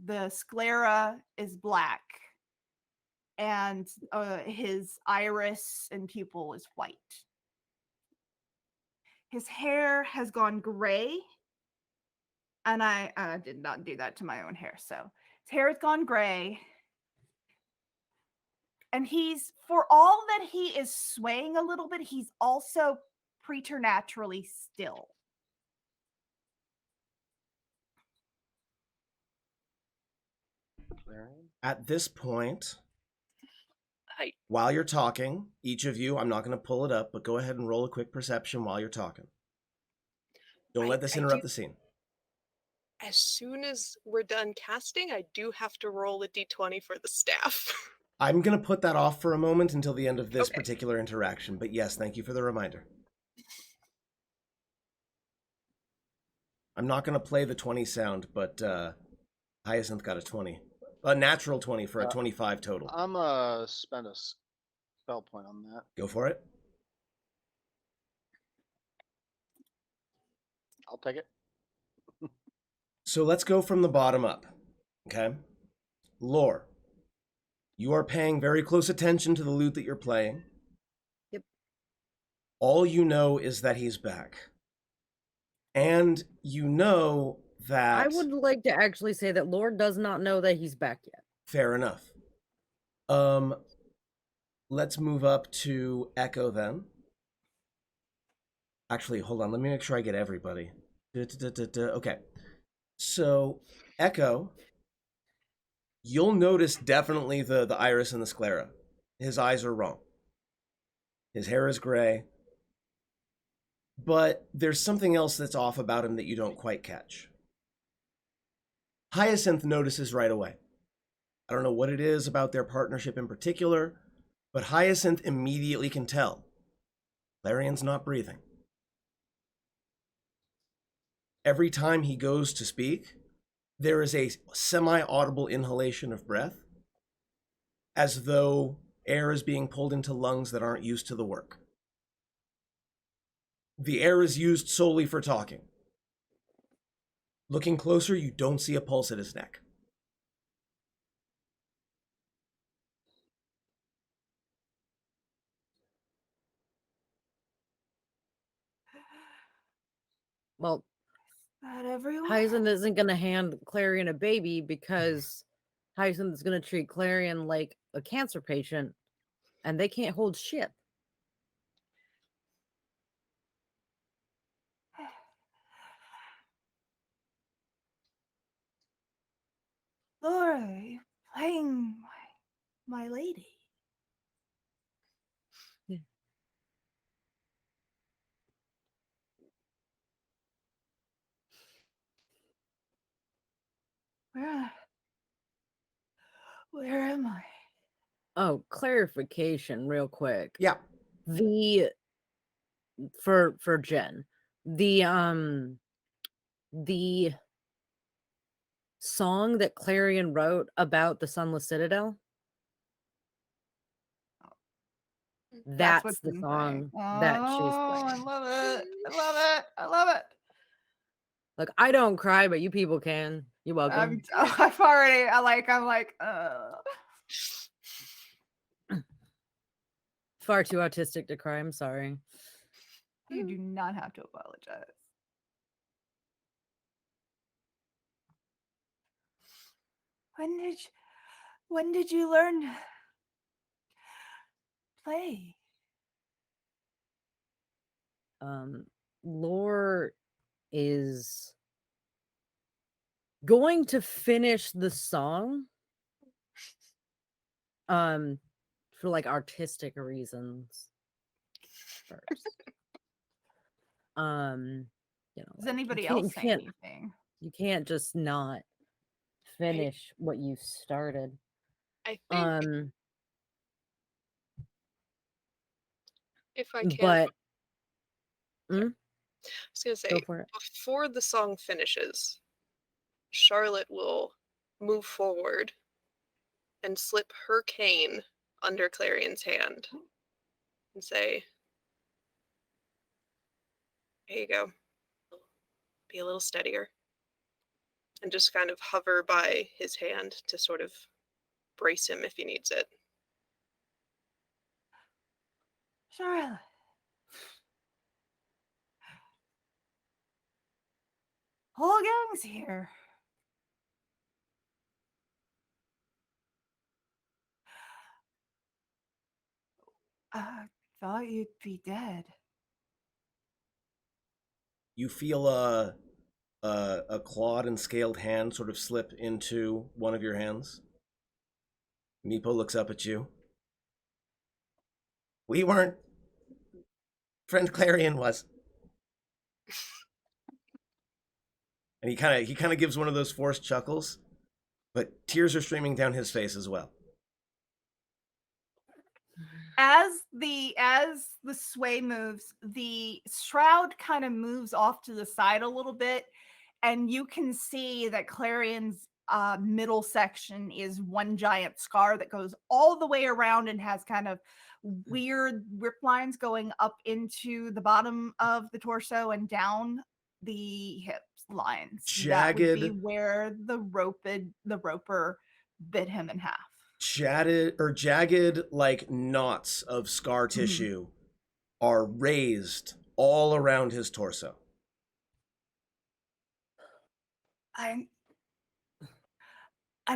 The sclera is black, and his iris and pupil is white. His hair has gone gray, and I did not do that to my own hair, so his hair has gone gray. And he's, for all that he is swaying a little bit, he's also preternaturally still. Clarion? At this point, I while you're talking, each of you, I'm not going to pull it up, but go ahead and roll a quick perception while you're talking. Don't let this I interrupt do- the scene. as soon as we're done casting, I do have to roll a d20 for the staff. I'm going to put that off for a moment until the end of this Okay. particular interaction, but yes, thank you for the reminder. I'm not going to play the 20 sound, but Hyacinth got a 20. A natural 20 for a 25 total. I'm spend a spell point on that. Go for it. I'll take it. So let's go from the bottom up, okay? Lore. You are paying very close attention to the lute that you're playing. Yep. All you know is that he's back. And you know that... I would like to actually say that Lord does not know that he's back yet. Fair enough. Let's move up to Echo then. Actually, hold on. Let me make sure I get everybody. Okay. So, Echo, you'll notice definitely the iris and the sclera. His eyes are wrong. His hair is gray. But there's something else that's off about him that you don't quite catch. Hyacinth notices right away. I don't know what it is about their partnership in particular, but Hyacinth immediately can tell. Clarion's not breathing. Every time he goes to speak, there is a semi-audible inhalation of breath, as though air is being pulled into lungs that aren't used to the work. The air is used solely for talking. Looking closer, you don't see a pulse at his neck. Well, Not everyone. Hyacinth isn't going to hand Clarion a baby because Hyacinth is going to treat Clarion like a cancer patient, and they can't hold shit. Laura, you're playing my lady. Yeah. Where am I? Oh, clarification real quick. Yeah. The for Jen, the song that Clarion wrote about the Sunless Citadel, that's what's the in song thing. that she's Oh, I playing. love it. I love it. I love it. Like, I don't cry, but you people can. You're welcome. I've already, I'm like, Far too autistic to cry. I'm sorry. you do not have to apologize. when did you learn to play? Lore is going to finish the song for like artistic reasons first. You know, Does like, anybody you else say can't anything? you can't just not finish what you started. I think if I can, But I was gonna say go for it. before the song finishes, Charlotte will move forward and slip her cane under Clarion's hand and say, "Here you go. Be a little steadier." And just kind of hover by his hand to sort of brace him if he needs it. Charlotte. Whole gang's here. I thought you'd be dead. You feel a clawed and scaled hand sort of slip into one of your hands. Meepo looks up at you. We weren't. Friend Clarion was. And he kind of gives one of those forced chuckles, but tears are streaming down his face as well. As the sway moves, the shroud kind of moves off to the side a little bit, and you can see that Clarion's middle section is one giant scar that goes all the way around and has kind of weird rip lines going up into the bottom of the torso and down the hip lines. That would be Jagged, where the roper bit him in half. jagged like knots of scar tissue are raised all around his torso. I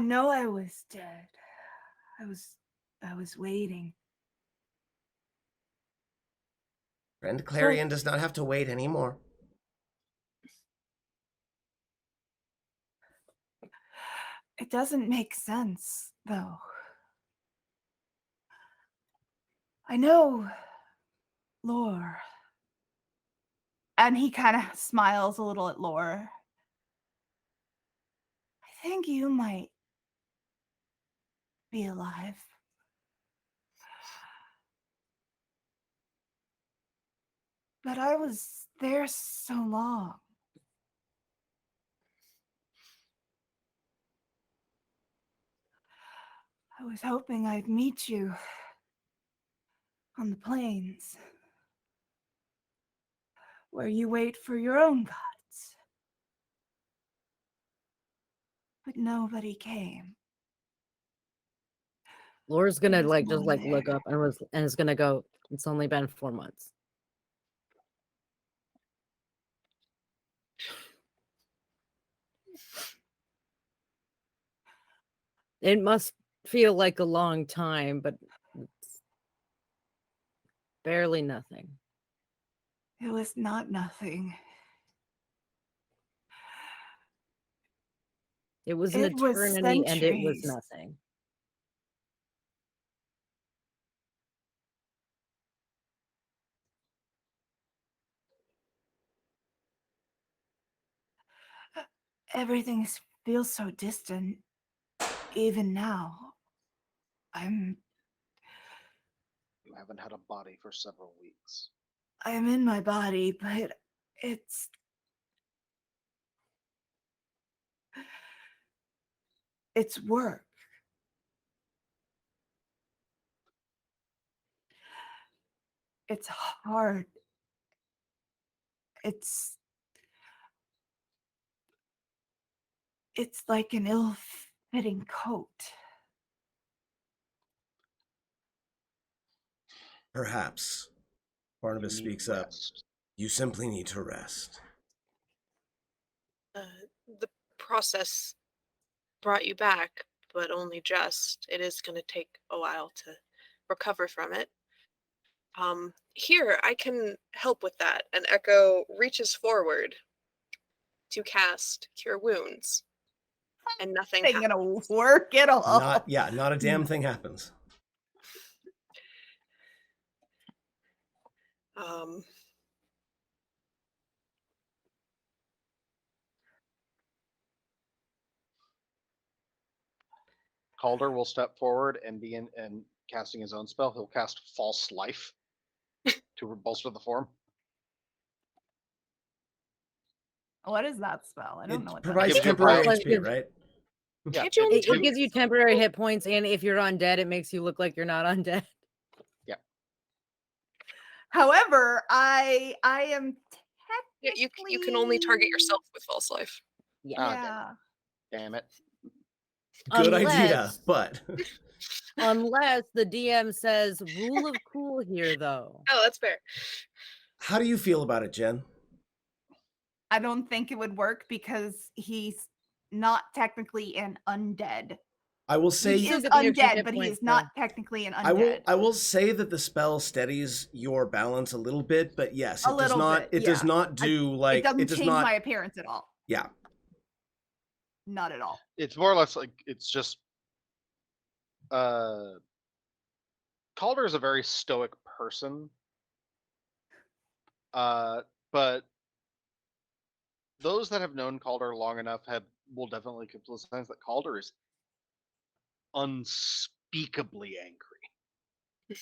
know I was dead. I was waiting. Friend Clarion does not have to wait anymore. It doesn't make sense, though. I know, Lore. And he kind of smiles a little at Lore. I think you might be alive. But I was there so long. I was hoping I'd meet you on the plains, where you wait for your own gods. But nobody came. Laura's gonna There's like just one like look there. up and is gonna go, it's only been 4 months. It must feel like a long time, but it's barely nothing. It was not nothing. It was an It was eternity and it was centuries. nothing. Everything feels so distant, even now. I'm You haven't had a body for several weeks. in my body, but it's work. It's hard. It's like an ill-fitting coat. Perhaps, Barnabas You need speaks up, rest. you simply need to rest. The process brought you back, but only just. It is going to take a while to recover from it. Here, I can help with that. And Echo reaches forward to cast Cure Wounds, and nothing Ain't happens. gonna work at all. Not a damn thing happens. Calder will step forward and begin and casting his own spell. He'll cast False Life to bolster the form. What is that spell? I don't know It what provides Gives you temporary power. HP, right? Yeah, Can't you only It gives you temporary hit points, and if you're undead, it makes you look like you're not undead. However, I am Yeah, you can only target yourself with False Life. Yeah. Damn it. Good idea, Unless- but Unless the DM says rule of cool here, though. Oh, that's fair. how do you feel about it, Jen? I don't think it would work because he's not technically an undead. I will say He still is get the extra undead, hit but he points, is not technically an I undead. will say that the spell steadies your balance a little bit, but yes, A it does little not bit, it does yeah. not do like It doesn't does change not my appearance at all. yeah. Not at all. It's more or less like it's just Calder is a very stoic person. But those that have known Calder long enough will definitely come to the sense that Calder is unspeakably angry.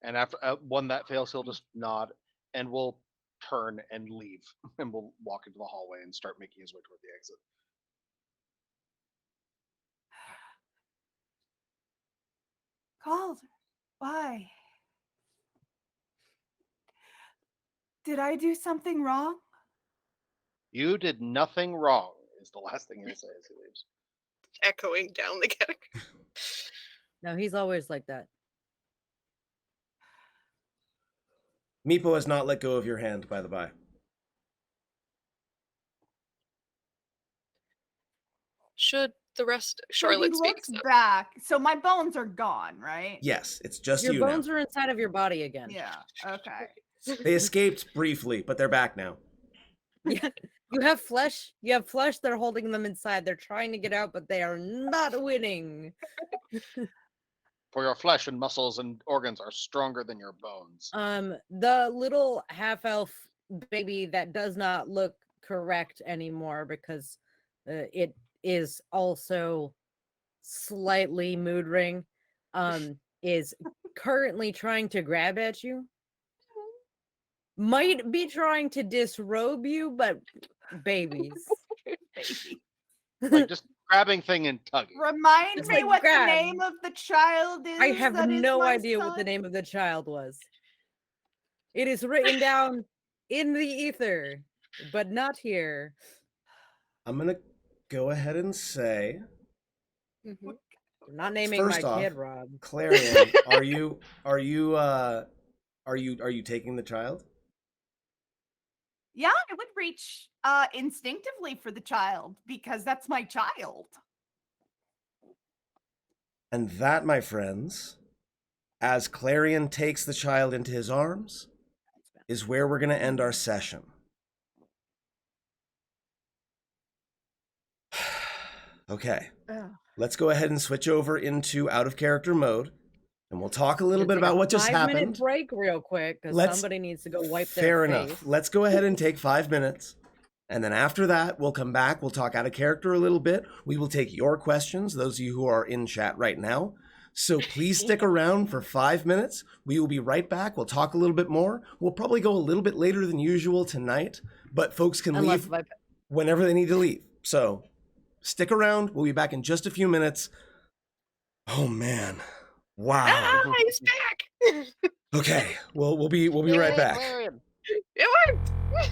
And after one that fails, he'll just nod and will turn and leave, and will walk into the hallway and start making his way toward the exit. Calder, why? Did I do something wrong? You did nothing wrong, is the last thing he'll say as he leaves. Echoing down the category. No, he's always like that. Meepo has not let go of your hand, by the by. Should the rest So he Charlotte speaks looks up? back. So my bones are gone, right? Yes, it's just Your you bones now. are inside of your body again. Yeah. Okay. They escaped briefly, but they're back now. Yeah. You have flesh. You have flesh. They're holding them inside. They're trying to get out, but they are not winning. For your flesh and muscles and organs are stronger than your bones. The little half-elf baby that does not look correct anymore because it is also slightly mood ring, is currently trying to grab at you. Might be trying to disrobe you, but babies. Baby. Like just grabbing thing and tugging. Remind It's me like what grab. the name of the child is. I have that is no my idea what the son? name of the child was. It is written down in the ether, but not here. I'm gonna go ahead and say, Mhm. I'm not naming First my off, kid Rob. Clarion, are you taking the child? Yeah, I would reach instinctively for the child because that's my child. And that, my friends, as Clarion takes the child into his arms, is where we're going to end our session. Okay, let's go ahead and switch over into out of character mode, and we'll talk a little bit about what just 5-minute happened. break real quick because Let's- somebody needs to go wipe Fair their enough. face. Let's go ahead and take 5 minutes. And then after that, we'll come back. We'll talk out of character a little bit. We will take your questions, those of you who are in chat right now. So please stick around for 5 minutes. We will be right back. We'll talk a little bit more. We'll probably go a little bit later than usual tonight, but folks can Unless leave whenever they need to leave. So stick around. We'll be back in just a few minutes. Oh man. Wow. Ah, he's back. Okay. We'll be right back. Clarion. It worked.